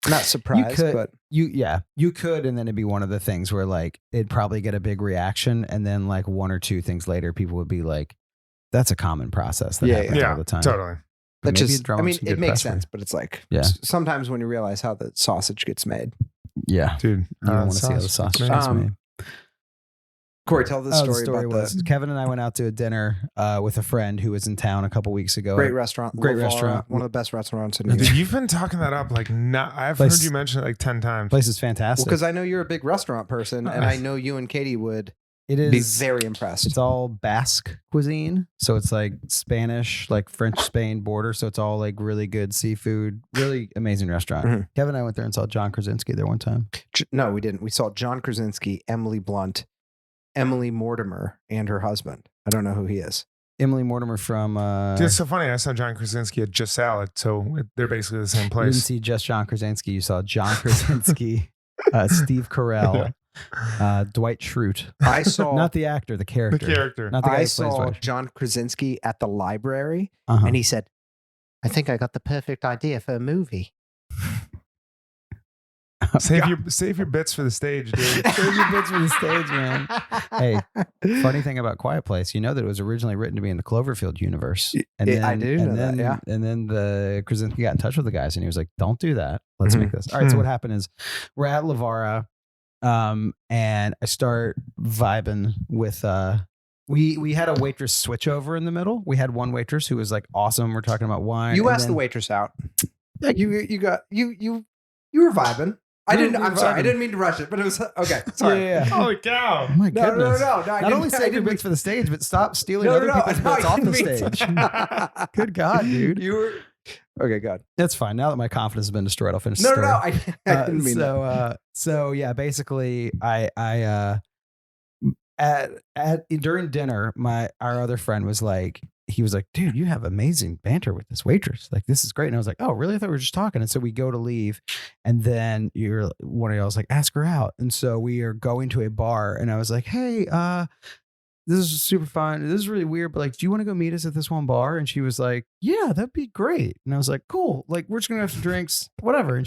not surprised, could. but you could, and then it'd be one of the things where like it'd probably get a big reaction, and then like 1 or 2 things later, people would be like, "That's a common process that Yeah, happens yeah, all the time." totally. But that maybe just. draw I mean, some it good makes press for sense, but it's like Yeah. sometimes when you realize how the sausage gets made. Yeah, Dude, you don't want to see how the sausage man. is made. Corey, tell the story, the story about was the Kevin and I went out to a dinner with a friend who was in town a couple weeks ago. great restaurant. Great Lavara, restaurant. one of the best restaurants in New Dude, York. you've been talking that up like I've Place- heard you mention it like 10 times. Place is Well, fantastic. because I know you're a big restaurant person, and I know you and Katie would it be is very impressed. It's all Basque cuisine. So it's like Spanish, like French Spain border. So it's all like really good seafood, really amazing restaurant. Mhm. Kevin and I went there and saw John Krasinski there one time. No, we didn't. We saw John Krasinski, Emily Blunt, Emily Mortimer, and her husband. I don't know who he is. Emily Mortimer from Dude, it's so funny. I saw John Krasinski at Just Salad, so they're basically the same you didn't place. see just John Krasinski. You saw John Krasinski, Steve Carell, Dwight Schrute. I saw Not the actor, the The character. character. Not the guy I who plays saw Dwight. John Krasinski at the library, Uh-huh. and he said, "I think I got the perfect idea for a movie." Save your bits for the stage, dude. Save your bits for the stage, man. Hey, funny thing about Quiet Place, you know that it was originally written to be in the Cloverfield universe. And then, I do know and then, that, yeah. And then the Krasinski got in touch with the guys and he was like, don't do that. Let's make this. All right, so what happened is we're at Lavara, and I start vibing with we had a waitress switch over in the middle. We had one waitress who was like awesome. We're talking about wine. You and asked then- the waitress out. You were vibing. I'm sorry. I didn't mean to rush it, but it was okay. Sorry. Yeah. Holy cow. Oh my No, goodness. I Not didn't- only I save your didn't bits for the stage, but stop stealing No, other no, people's no, bits I off the didn't mean stage. to. Good God, dude. You were okay. God. That's fine. Now that my confidence has been destroyed, I'll finish the No, story. I didn't mean that. So yeah, basically, during dinner, our other friend was like, dude, you have amazing banter with this waitress. Like, this is great. And I was like, oh, really? I thought we were just talking. And so we go to leave, and then one of y'all was like, ask her out. And so we are going to a bar, and I was like, hey, this is super fun. This is really weird, but like, do you want to go meet us at this one bar? And she was like, yeah, that'd be great. And I was like, cool. Like, we're just gonna have some drinks, whatever. And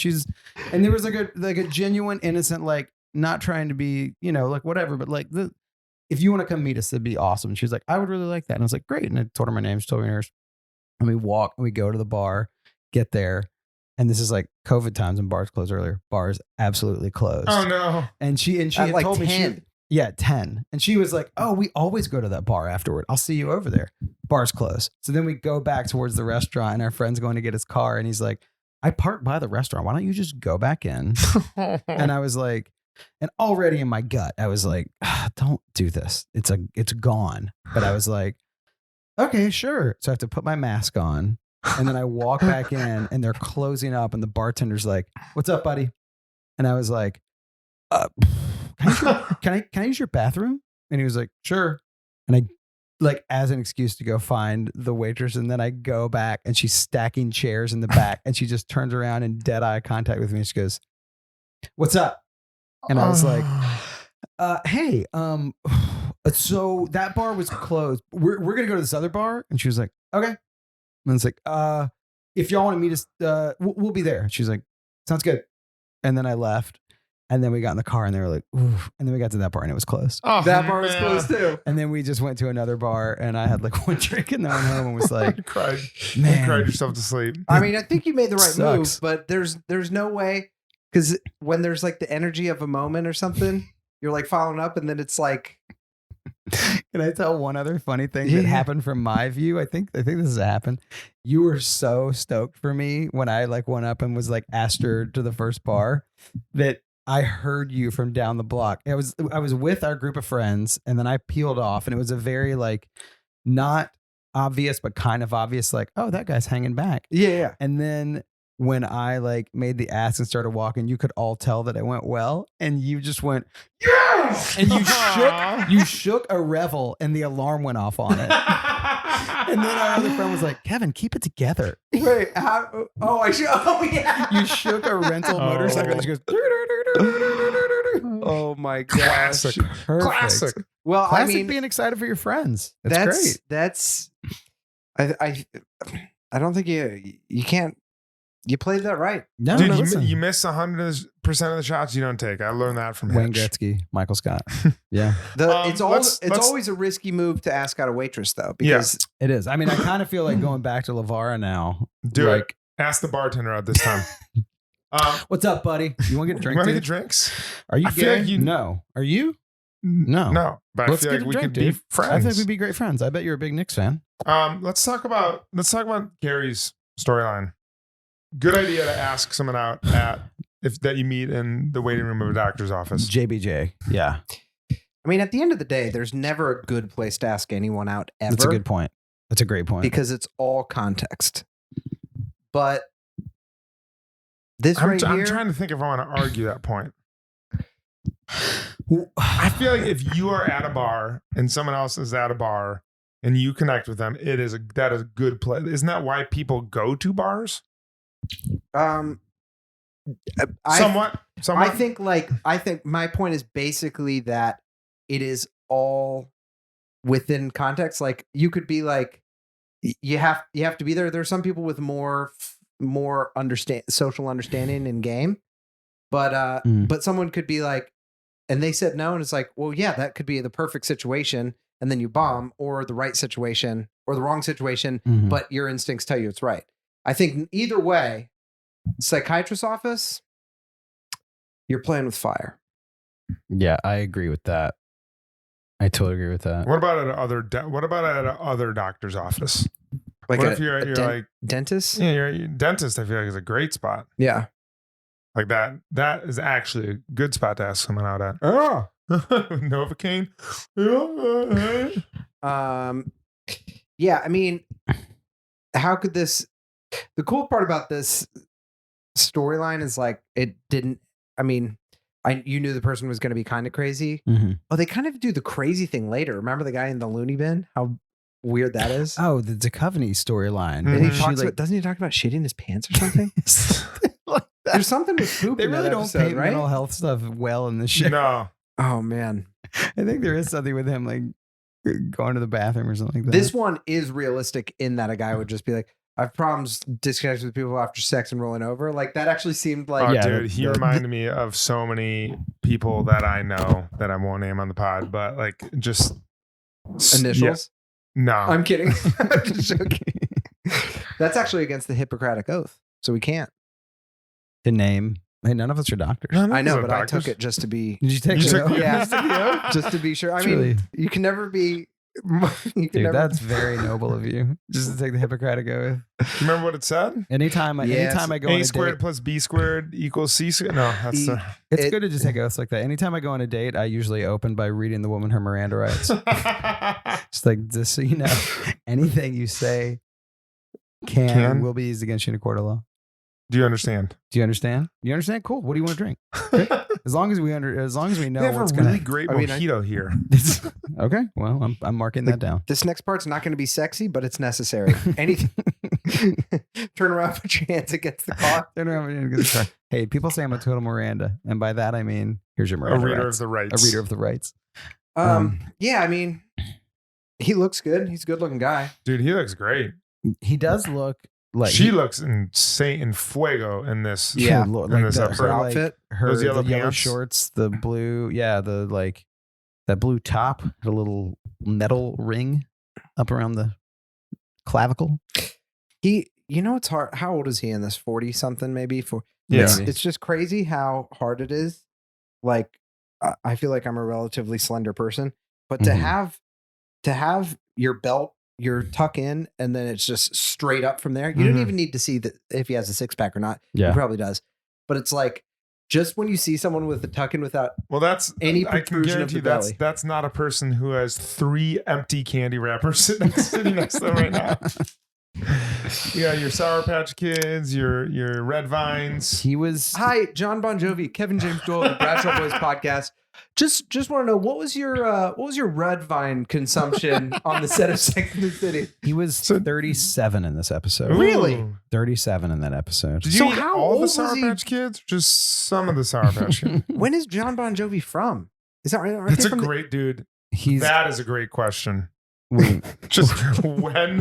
there was like a genuine, innocent, like, not trying to be, like whatever, but like if you want to come meet us, that'd be awesome. And she was like, I would really like that. And I was like, great. And I told her my name. She told me hers. And we walk and we go to the bar, get there. And this is like COVID times and bars closed earlier. Bars absolutely closed. Oh no. And she At had like told 10. me 10. And she was like, oh, we always go to that bar afterward. I'll see you over there. Bar's closed. So then we go back towards the restaurant and our friend's going to get his car. And he's like, I parked by the restaurant. Why don't you just go back in? And I was like, and already in my gut, I was like, don't do this. It's gone. But I was like, okay, sure. So I have to put my mask on. And then I walk back in and they're closing up and the bartender's like, what's up, buddy? And I was like, can I use your bathroom? And he was like, sure. And I like as an excuse to go find the waitress. And then I go back and she's stacking chairs in the back and she just turns around and dead eye contact with me. And she goes, what's up? And I was like, hey, so that bar was closed. We're going to go to this other bar. And she was like, okay. And it's like, if y'all want to meet us, we'll be there. She's like, sounds good. And then I left. And then we got in the car and they were like, oof. And then we got to that bar and it was closed. Oh, That bar was closed too. And then we just went to another bar and I had like one drink and then went home and was like, You cried. man. You cried yourself to sleep. I mean, I think you made the right move, Sucks. but there's no way, because when there's like the energy of a moment or something, you're like following up, and then it's like, Can I tell one other funny thing Yeah. that happened from my view? I think this has happened. You were so stoked for me when I like went up and was like asked her to the first bar that I heard you from down the block. I was with our group of friends and then I peeled off and it was a very like not obvious but kind of obvious like, oh, that guy's hanging back. yeah. And then when I like made the ask and started walking, you could all tell that it went well. And you just went, yes! And you shook a revel and the alarm went off on it. And then our other friend was like, Kevin, keep it together. Wait, how? Oh, I should. Oh, yeah. You shook a rental motorcycle and she goes, Oh my gosh. Classic. perfect. Classic. Well, Classic I mean, being excited for your friends. That's great. That's. I don't think you can't. You played that right. No, Dude, no, you, listen. you miss 100% of the shots you don't take. I learned that from Wayne Hitch. Gretzky, Michael Scott. Yeah, It's let's- always a risky move to ask out a waitress though, because it is. I mean, I kind of feel like going back to Lavara now. Do like, it. Ask the bartender out this time. What's up, buddy? You want to get a drink? Want to dude? get drinks? Are you I feel gay? like you- No. Are you? No. No, but Let's I feel get like a we drink, could dude. be friends. I think we'd be great friends. I bet you're a big Knicks fan. Let's talk about Carrie's storyline. Good idea to ask someone out that you meet in the waiting room of a doctor's office. JBJ. Yeah. I mean, at the end of the day, there's never a good place to ask anyone out ever. That's a good point. That's a great point. because it's all context. But this I'm right here, trying to think if I want to argue that point. I feel like if you are at a bar and someone else is at a bar and you connect with them, that is a good play. Isn't that why people go to bars? Somewhat. I think my point is basically that it is all within context. Like you could be like, you have to be there. There's some people with more social understanding in game. But someone could be like, and they said no, and it's like, well, yeah, that could be the perfect situation, and then you bomb, or the right situation, or the wrong situation, but your instincts tell you it's right. I think either way, psychiatrist's office, you're playing with fire. Yeah, I agree with that. I totally agree with that. What about at other doctor's office? Like what if you're like dentist? Yeah, you're dentist. I feel like is a great spot. Yeah, like that. That is actually a good spot to ask someone out at. Oh, Novocaine. Yeah. I mean, how could this? The cool part about this storyline is like it didn't. I mean, you knew the person was going to be kind of crazy. Oh, they kind of do the crazy thing later. Remember the guy in the loony bin? How weird that is. Oh, the Duchovny storyline. And he talks about, doesn't he talk about shitting his pants or something? Like There's something with poop. They in really that don't episode, paint right? mental health stuff well in this show. No. Oh man, I think there is something with him like going to the bathroom or something like that. this one is realistic in that a guy would just be like, I have problems disconnecting with people after sex and rolling over. Like that actually seemed like, Oh, Yeah, dude, he reminded me of so many people that I know that I won't name on the pod, but like just initials. Yeah. No, I'm kidding. I'm just joking. That's actually against the Hippocratic Oath, so we can't. to name. Hey, none of us are doctors. None of I know, us are but I doctors. took it just to be. Did you take You it? took the- Yeah, you took the oath? just to be sure. I Truly. mean, you can never be. You can Dude, never, that's very noble of you. Just to take the Hippocratic Oath. Remember what it said? Anytime I Yes. go on A a squared date, plus B squared equals C squared. No, that's it's It- good to just take oaths like that. Anytime I go on a date, I usually open by reading the woman her Miranda rights. Just like, just so you know, anything you say can will be used against you in a court of law. Do you understand? Do you understand? You understand? Cool. What do you want to drink? As long as we know They have what's a going really to. great I mean, mojito here. Okay. Well, I'm marking that down. This next part's not going to be sexy, but it's necessary. Anything. Turn around, put your hands against the car. Turn around and get the car. Hey, people say I'm a total Miranda, and by that I mean here's your A Miranda reader rights. of the rights. A reader of the rights. Yeah, I mean, he looks good. He's a good looking guy. Dude, he looks great. He does look like She looks insane in fuego in this. Yeah. Lord, in this the, episode. her like, Outfit. her Those the yellow yellow pants. shorts, the blue, the like that blue top, had a little metal ring up around the clavicle. It's hard. How old is he in this? 40 something, maybe. Yeah. It's just crazy how hard it is. Like, I feel like I'm a relatively slender person, but to Mhm. have your belt, your tuck in, and then it's just straight up from there. You don't Mhm. even need to see that if he has a six pack or not. Yeah. He probably does. But it's like, just when you see someone with the tuck in without Well, that's any I can protrusion of guarantee the belly. that's not a person who has 3 empty candy wrappers sitting next to them right now. Yeah, your Sour Patch Kids, your Red Vines. He was Hi, Jon Bon Jovi, Kevin James Doyle, the Bradshaw Boys podcast. Just want to know what was your red vine consumption on the set of Sex and the City? he was 37 in this episode. Really? Ooh. 37 in that episode. Did you So eat how all old the was Sour he? Patch Kids? Or just some of the Sour Patch Kids? When is Jon Bon Jovi from? Is that right? Aren't That's they a from the- great dude. He's That is a great question. wait, Just when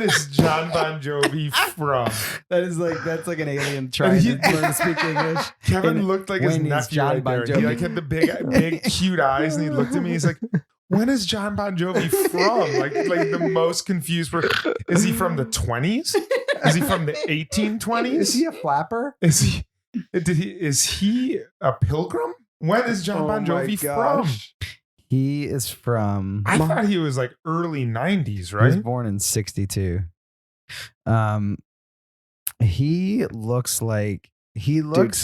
is Jon Bon Jovi from? that's like an alien trying He- to learn to speak English. Kevin And look like his when is nephew Jon right Bon there. He Jovi? like had the big cute eyes, and he looked at me. He's like, "When is Jon Bon Jovi from?" Like the most confused. Is he from the 20s? Is he from the 1820s? Is he a flapper? Is he a pilgrim? When is Jon Oh Bon my Jovi from? gosh. He is from I thought he was like early 90s, He was right? born in 62. He looks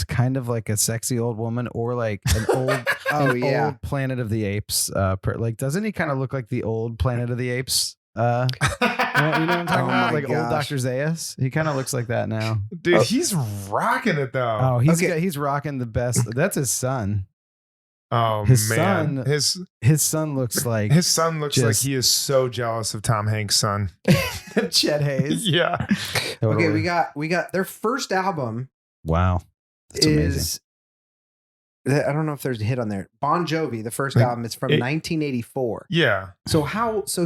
kind of like a sexy old woman or like an old Oh, an yeah. old Planet of the Apes. Like doesn't he kind of look like the old Planet of the Apes? You know what I'm talking Oh about? my Like old gosh. Dr. Zaius. He kind of looks like that now. Dude, he's rocking it though. Oh, he's Okay. he's rocking the best. That's his son. Oh His man, son- his son looks like looks like just- he is so jealous of Tom Hanks' son. Chet Hayes. Yeah, Totally. Okay, we got their first album Wow. That's amazing. is I don't know if there's a hit on there. Bon Jovi, the first Like, album is from it- 1984. yeah. So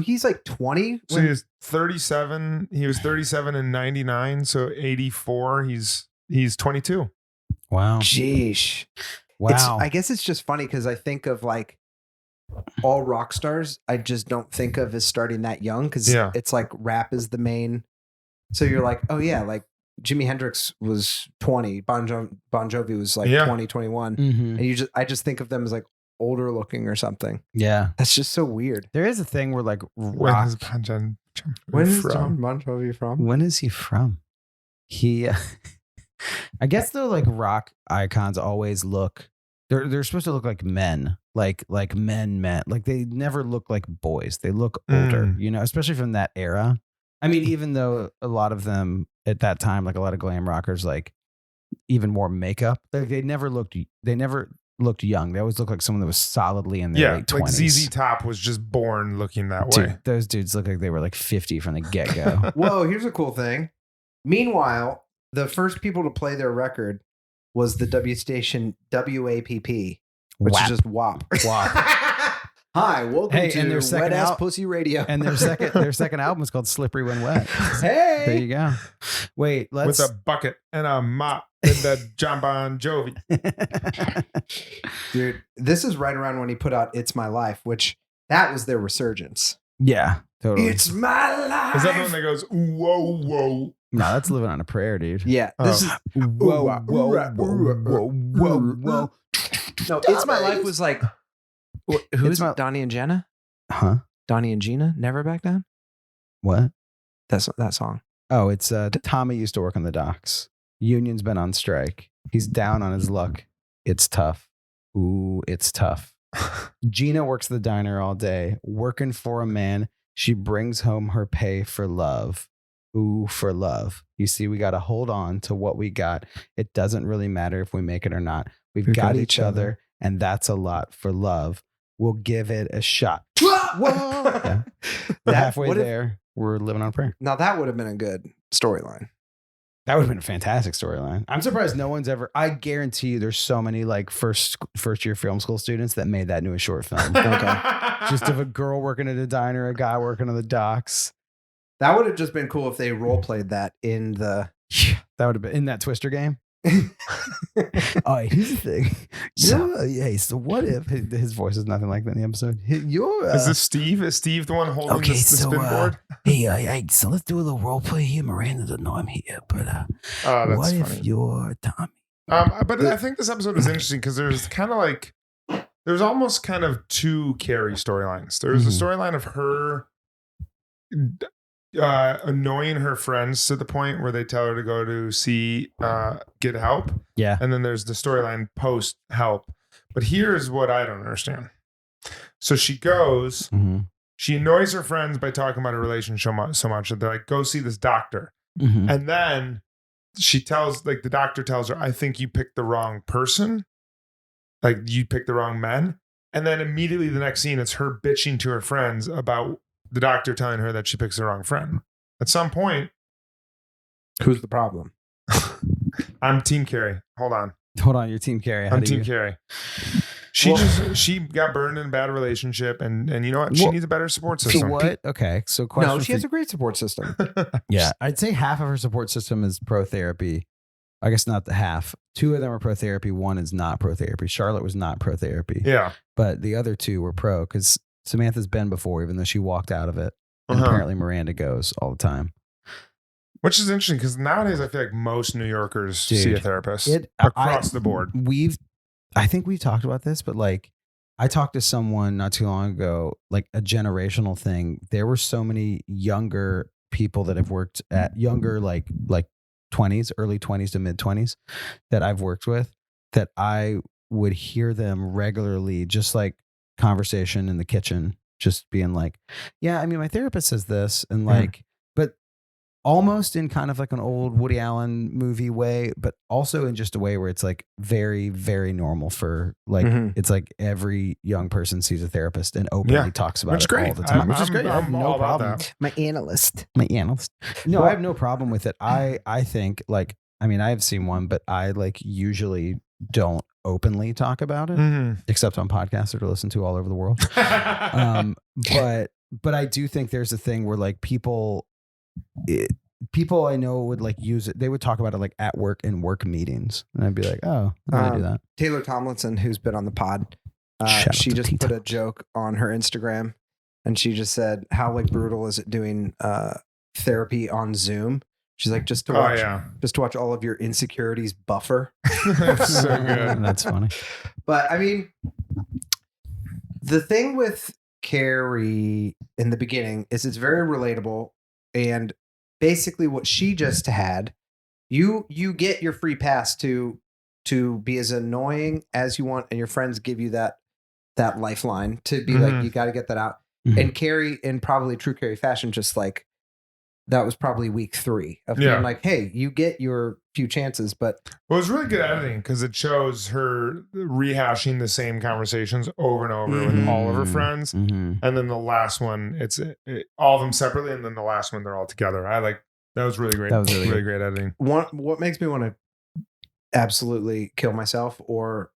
he's like 20 So he was 37. He was 37 in 99. So 84. He's 22. Wow. Jeesh. Wow. I guess it's just funny because I think of like all rock stars. I just don't think of as starting that young because it's like rap is the main. So you're like, oh yeah, like Jimi Hendrix was 20, Bon Jovi was like 20, 21. Mm-hmm. And I just think of them as like older looking or something. Yeah. That's just so weird. There is a thing where like When rock. is Jon Bon Jovi from? When is he from? He, I guess though, like rock icons always look, they're supposed to look like men, like men, like they never look like boys. They look older, you know, especially from that era. I mean, even though a lot of them at that time, like a lot of glam rockers, like even more makeup, they never looked young. They always looked like someone that was solidly in their late 20s. Like ZZ Top was just born looking that way. Dude, those dudes look like they were like 50 from the get-go. Whoa, here's a cool thing. Meanwhile, the first people to play their record was the W station WAPP, which is just WAP. Hi, welcome to and their Wet Ass Pussy Radio. And their second album is called Slippery When Wet. Hey, there you go. Wait, with a bucket and a mop and the Jon Bon Jovi. Dude, this is right around when he put out "It's My Life," which that was their resurgence. Yeah, totally. It's my life. Is that the one that goes whoa whoa? No, that's Living on a Prayer, dude. Yeah, this is whoa. No, "It's My Life" was like. Who's Donnie and Jenna? Huh? Donnie and Gina? Never Back Down? What? That's that song. Oh, it's Tommy used to work on the docks. Union's been on strike. He's down on his luck. It's tough. Ooh, it's tough. Gina works the diner all day, working for a man. She brings home her pay for love. Ooh, for love. You see, we got to hold on to what we got. It doesn't really matter if we make it or not. We've got each other, and that's a lot for love. We'll give it a shot. Whoa! Yeah. We're halfway there. We're living on a prayer. Now that would have been a good storyline. That would have been a fantastic storyline. I'm surprised no one's ever. I guarantee you, there's so many like first year film school students that made that into a short film. Okay, just of a girl working at a diner, a guy working on the docks. That would have just been cool if they role played that in the. That would have been in that Twister game. Oh, here's the thing. So what if his voice is nothing like that in the episode? Is this Steve? Is Steve the one holding the spinboard? Hey, so let's do a little role play here. Miranda doesn't know I'm here, but what if funny. you're Tommy? But I think this episode is interesting because there's kind of like there's almost kind of two Carrie storylines. There's a storyline of her annoying her friends to the point where they tell her to go to get help. Yeah. And then there's the storyline post help. But here's what I don't understand. So she goes, she annoys her friends by talking about her relationship so much that they're like, go see this doctor. And then she tells, like the doctor tells her, I think you picked the wrong person. Like you picked the wrong men. And then immediately the next scene, it's her bitching to her friends about the doctor telling her that she picks the wrong friend. At some point, who's the problem? I'm Team Carrie. Hold on, you're Team Carrie. I'm Team Carrie. She got burned in a bad relationship, and you know what? She needs a better support system. So what? Okay, so question. No, she has a great support system. Yeah, I'd say half of her support system is pro therapy. I guess not the half. 2 of them are pro therapy. 1 is not pro therapy. Charlotte was not pro therapy. Yeah, but the other 2 were pro because Samantha's been before, even though she walked out of it. And apparently Miranda goes all the time. Which is interesting because nowadays I feel like most New Yorkers see a therapist across the board. I think we've talked about this, but like I talked to someone not too long ago, like a generational thing. There were so many younger people that have worked at younger, like 20s, early 20s to mid 20s that I've worked with that I would hear them regularly, just like conversation in the kitchen, just being like, yeah, I mean, my therapist says this and like, but almost in kind of like an old Woody Allen movie way, but also in just a way where it's like very, very normal for like, it's like every young person sees a therapist and openly talks about it all the time, which is great. I have no problem. My analyst. No, I have no problem with it. I think like, I mean, I have seen one, but I like usually don't openly talk about it, except on podcasts that are listened to all over the world. But I do think there's a thing where like people, people I know would like use it. They would talk about it like at work in work meetings, and I'd be like, oh, how do they do that? Taylor Tomlinson, who's been on the pod, she just put a joke on her Instagram, and she just said, "How like brutal is it doing therapy on Zoom?" She's like, just to watch all of your insecurities buffer. That's so good. That's funny. But I mean, the thing with Carrie in the beginning is it's very relatable, and basically what she just had, you get your free pass to be as annoying as you want, and your friends give you that lifeline to be like, you got to get that out. Mm-hmm. And Carrie, in probably true Carrie fashion, just like, that was probably week 3 of being like, hey, you get your few chances, but well, it's really good editing because it shows her rehashing the same conversations over and over with all of her friends. And then the last one, it's all of them separately. And then the last one, they're all together. That was really great. That was really great editing. What makes me want to absolutely kill myself or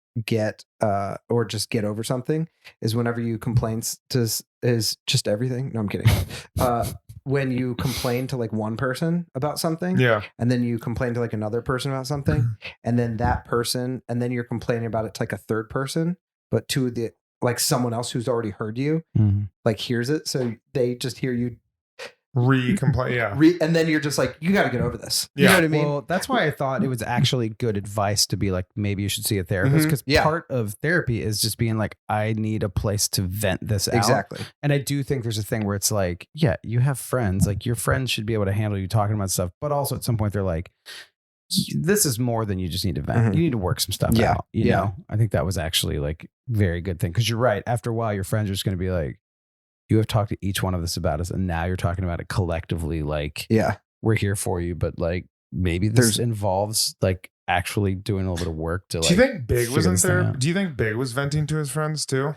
just get over something is whenever you complain is just everything. No, I'm kidding. When you complain to like one person about something, and then you complain to like another person about something, and then that person, and then you're complaining about it to like a third person, but to the like someone else who's already heard you, like hears it, so they just hear you complain, and then you're just like, you got to get over this. You know what I mean? Well, that's why I thought it was actually good advice to be like, maybe you should see a therapist, because part of therapy is just being like, I need a place to vent this out. Exactly. And I do think there's a thing where it's like, yeah, you have friends, like your friends should be able to handle you talking about stuff, but also at some point they're like, this is more than you just need to vent. You need to work some stuff out. You know, I think that was actually like very good thing, because you're right. After a while, your friends are just going to be like, you have talked to each one of us about us, and now you're talking about it collectively. Like, we're here for you, but like maybe this involves like actually doing a little bit of work to like. Do you think Big was in therapy? Do you think Big was venting to his friends too?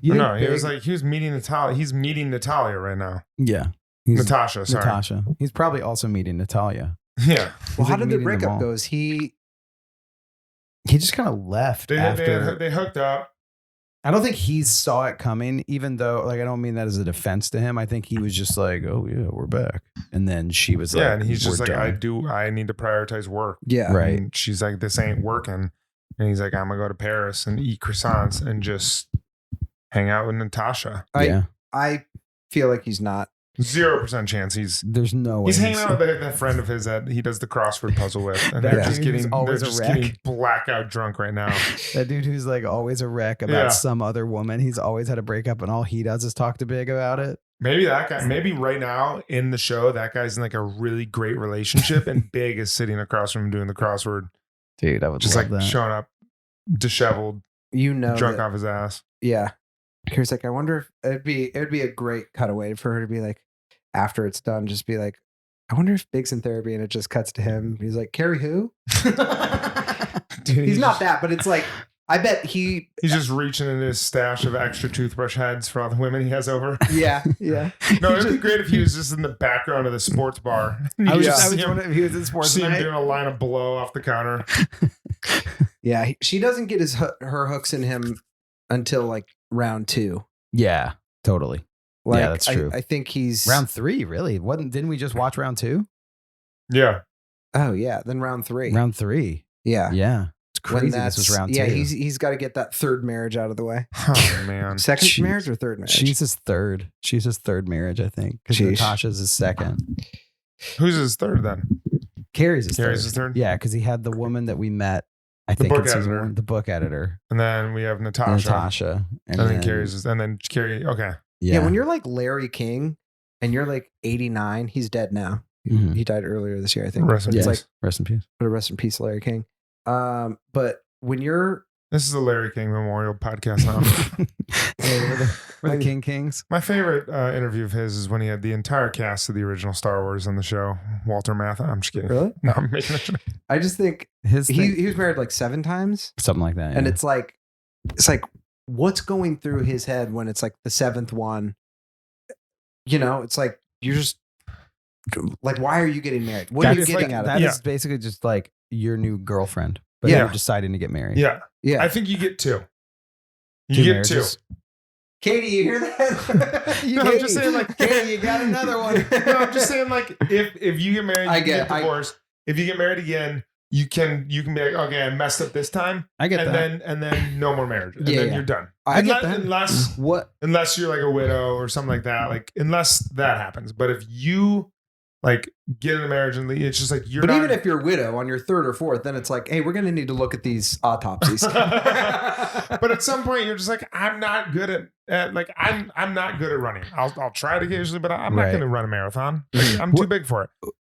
No, he was meeting Natalia. He's meeting Natalia right now. Yeah, Natasha. Sorry, Natasha. He's probably also meeting Natalia. Yeah. Well, how did the breakup go? He just kind of left after they hooked up. I don't think he saw it coming, even though, like, I don't mean that as a defense to him. I think he was just like, oh, yeah, we're back. And then she was like, and he's just like, I need to prioritize work. Yeah. Right. And she's like, this ain't working. And he's like, I'm going to go to Paris and eat croissants and just hang out with Natasha. I feel like he's not. 0% chance there's no way he's hanging out with that friend of his that he does the crossword puzzle with, and they're just getting blackout drunk right now. That dude who's like always a wreck about some other woman. He's always had a breakup, and all he does is talk to Big about it. Maybe that guy. Maybe right now in the show, that guy's in like a really great relationship, and Big is sitting across from him doing the crossword. Dude, I would just love like that. Showing up, disheveled, drunk off his ass. Yeah, he's like, I wonder if it'd be a great cutaway for her to be like, after it's done, just be like, I wonder if Big's in therapy, and it just cuts to him. He's like, Carrie who? Dude, he's not that, but it's like, I bet he's just reaching in his stash of extra toothbrush heads for all the women he has over. Yeah. No, it'd be great if he was just in the background of the sports bar. I was wondering if he was in sports. See him doing a line of blow off the counter. Yeah, she doesn't get her hooks in him until like round 2. Yeah, totally. Like, yeah, that's true. I think he's round 3. Really? Didn't we just watch round 2? Yeah. Oh yeah. Then round 3. Round 3. Yeah. Yeah. It's crazy. This was round 2. Yeah. He's got to get that third marriage out of the way. Oh man. Second marriage or third marriage? She's his third. She's his third marriage, I think. Because Natasha's his second. Who's his third then? Carrie's his third. Yeah, because he had the woman that we met. I think it's the book editor. And then we have Natasha. And then Carrie's, and then Carrie. Okay. Yeah, when you're like Larry King and you're like 89, he's dead now. He died earlier this year, I think. Rest in peace. Rest in peace. But rest in peace, Larry King. But when you're... This is a Larry King Memorial podcast now. We're the King Kings. My favorite interview of his is when he had the entire cast of the original Star Wars on the show. Walter Matthau. I'm just kidding. Really? No, I'm making it. I just think he was married like 7 times. Something like that. Yeah. And it's like what's going through his head when it's like the 7th one? You know, it's like, you're just like, why are you getting married? What are you getting out of that? That is basically just like your new girlfriend, but you're deciding to get married. Yeah. I think you get 2. You get marriages. 2. Katie, you hear that? No, I'm just saying, like, Katie, you got another one. No, I'm just saying, like, if you get married, you get divorced. If you get married again, you can be like, okay, I messed up this time. I get that. And then no more marriage. And then you're done. I get that. Unless you're like a widow or something like that. Like, unless that happens. But if you like get in a marriage and it's just like But even if you're a widow on your third or fourth, then it's like, hey, we're gonna need to look at these autopsies. But at some point you're just like, I'm not good at like I'm not good at running. I'll try it occasionally, but I'm not gonna run a marathon. Like, I'm too big for it.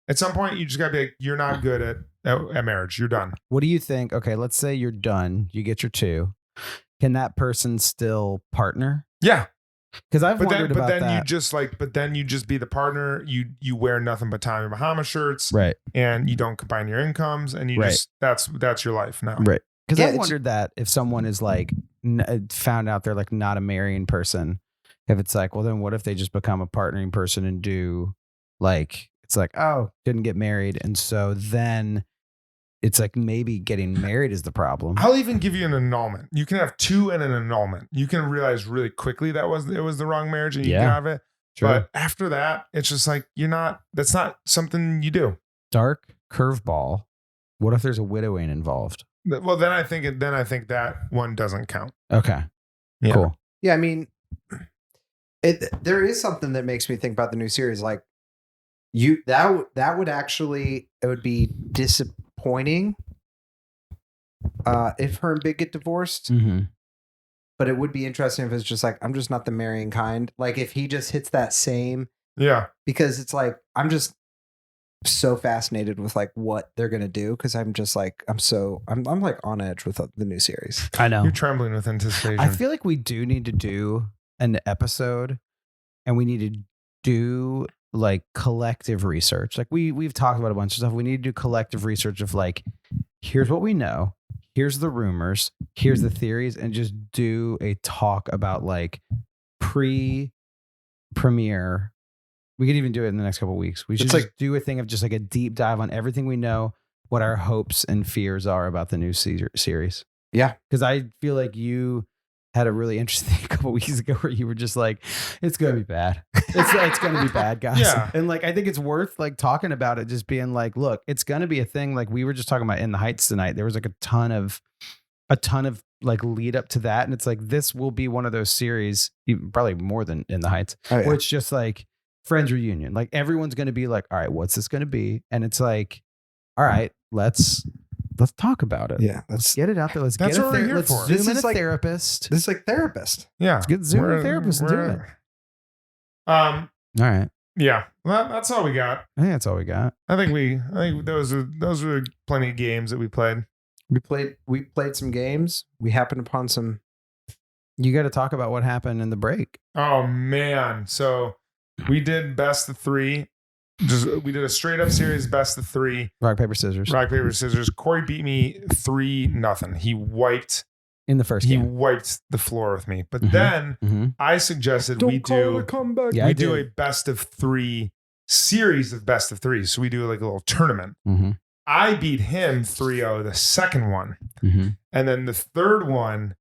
At some point you just gotta be like, you're not good at marriage. You're done. What do you think? Okay, let's say you're done. You get your 2. Can that person still partner? Yeah. Because I've wondered about that. But then you just be the partner. You wear nothing but Tommy Bahama shirts, right? And you don't combine your incomes, and you just that's your life now, right? Because I wondered that if someone is like found out they're like not a marrying person, if it's like, well, then what if they just become a partnering person and do like it's like, oh, didn't get married, and so then it's like maybe getting married is the problem. I'll even give you an annulment. You can have 2 and an annulment. You can realize really quickly it was the wrong marriage and you can have it. True. But after that, it's just like that's not something you do. Dark curveball. What if there's a widowing involved? Well, then I think that one doesn't count. Okay. Yeah. Cool. Yeah, I mean, there is something that makes me think about the new series. Like that would actually, it would be disappointing if her and Big get divorced. Mm-hmm. But it would be interesting if it's just like, I'm just not the marrying kind. Like if he just hits that same. Yeah. Because it's like, I'm just so fascinated with like what they're going to do. Because I'm just like, I'm like on edge with the new series. I know. You're trembling with anticipation. I feel like we do need to do an episode and we need to do like collective research. Like we've talked about a bunch of stuff. We need to do collective research of like, here's what we know. Here's the rumors. Here's the theories, and just do a talk about like premiere. We could even do it in the next couple of weeks. We should just do a thing of just like a deep dive on everything we know, what our hopes and fears are about the new series. Yeah. Because I feel like you had a really interesting couple weeks ago where you were just like, it's going to be bad. It's going to be bad, guys. Yeah. And like, I think it's worth like talking about it, just being like, look, it's going to be a thing. Like we were just talking about In the Heights tonight. There was like a ton of like lead up to that. And it's like, this will be one of those series, probably more than In the Heights, where it's just like Friends reunion. Like everyone's going to be like, all right, what's this going to be? And it's like, all right, let's talk about it. Yeah. Let's get it out there. Let's That's get what we're here let's for. Zoom This in is a like- therapist. This is like therapist. Yeah. Let's get Zoom in a therapist and do it. All right. Yeah. Well, that's all we got. I think that's all we got. I think those were plenty of games that we played. We played some games. We happened upon some. You got to talk about what happened in the break. Oh man. So we did best of 3. We did a straight up series best of 3. Rock, paper, scissors. Rock, paper, scissors. Cory beat me 3-0. He wiped In the first he game. wiped the floor with me. But then I suggested we do comeback. a best of 3 series of best of 3. So we do like a little tournament. Mm-hmm. I beat him 3-0 the second one. Mm-hmm. And then the third one,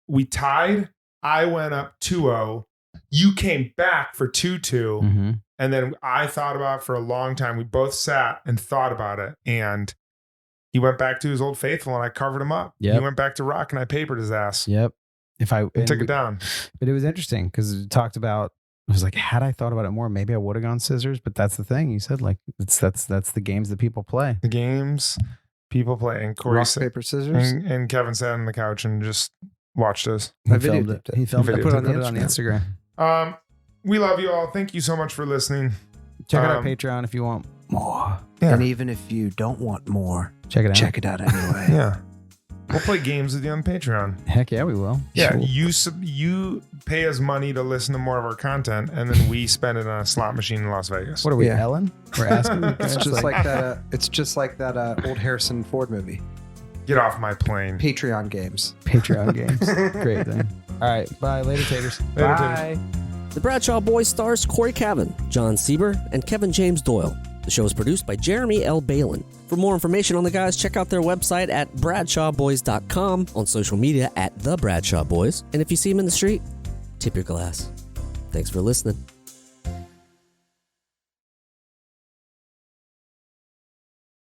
we tied. I went up 2-0. You came back for 2-2. Mm-hmm. And then I thought about it for a long time. We both sat and thought about it. And he went back to his old faithful and I covered him up. Yep. He went back to rock and I papered his ass. Yep. And took it down. But it was interesting because it talked about, I was like, had I thought about it more, maybe I would have gone scissors. But that's the thing. You said like, that's the games that people play. The games people play. And Cory Rock, paper, scissors. and Kevin sat on the couch and just watched us. He filmed it. He filmed it. Videotaped Put it. it on the Instagram. We love you all. Thank you so much for listening. Check out our Patreon if you want more. Yeah. And even if you don't want more, Check it out. check it out anyway. Yeah. We'll play games with you on Patreon. Heck yeah, we will. Yeah. Sure. You pay us money to listen to more of our content, and then we spend it on a slot machine in Las Vegas. What are we, Yeah. Ellen? We're asking. It's just like that. It's just like that old Harrison Ford movie. Get off my plane. Patreon games. Patreon games. Great thing. All right. Bye. Later, taters. Later, Bye. taters. The Bradshaw Boys stars Cory Cavin, Jon Sieber, and Kevin James Doyle. The show is produced by Jeremy L. Balon. For more information on the guys, check out their website at bradshawboys.com, on social media at The Bradshaw Boys, and if you see them in the street, tip your glass. Thanks for listening.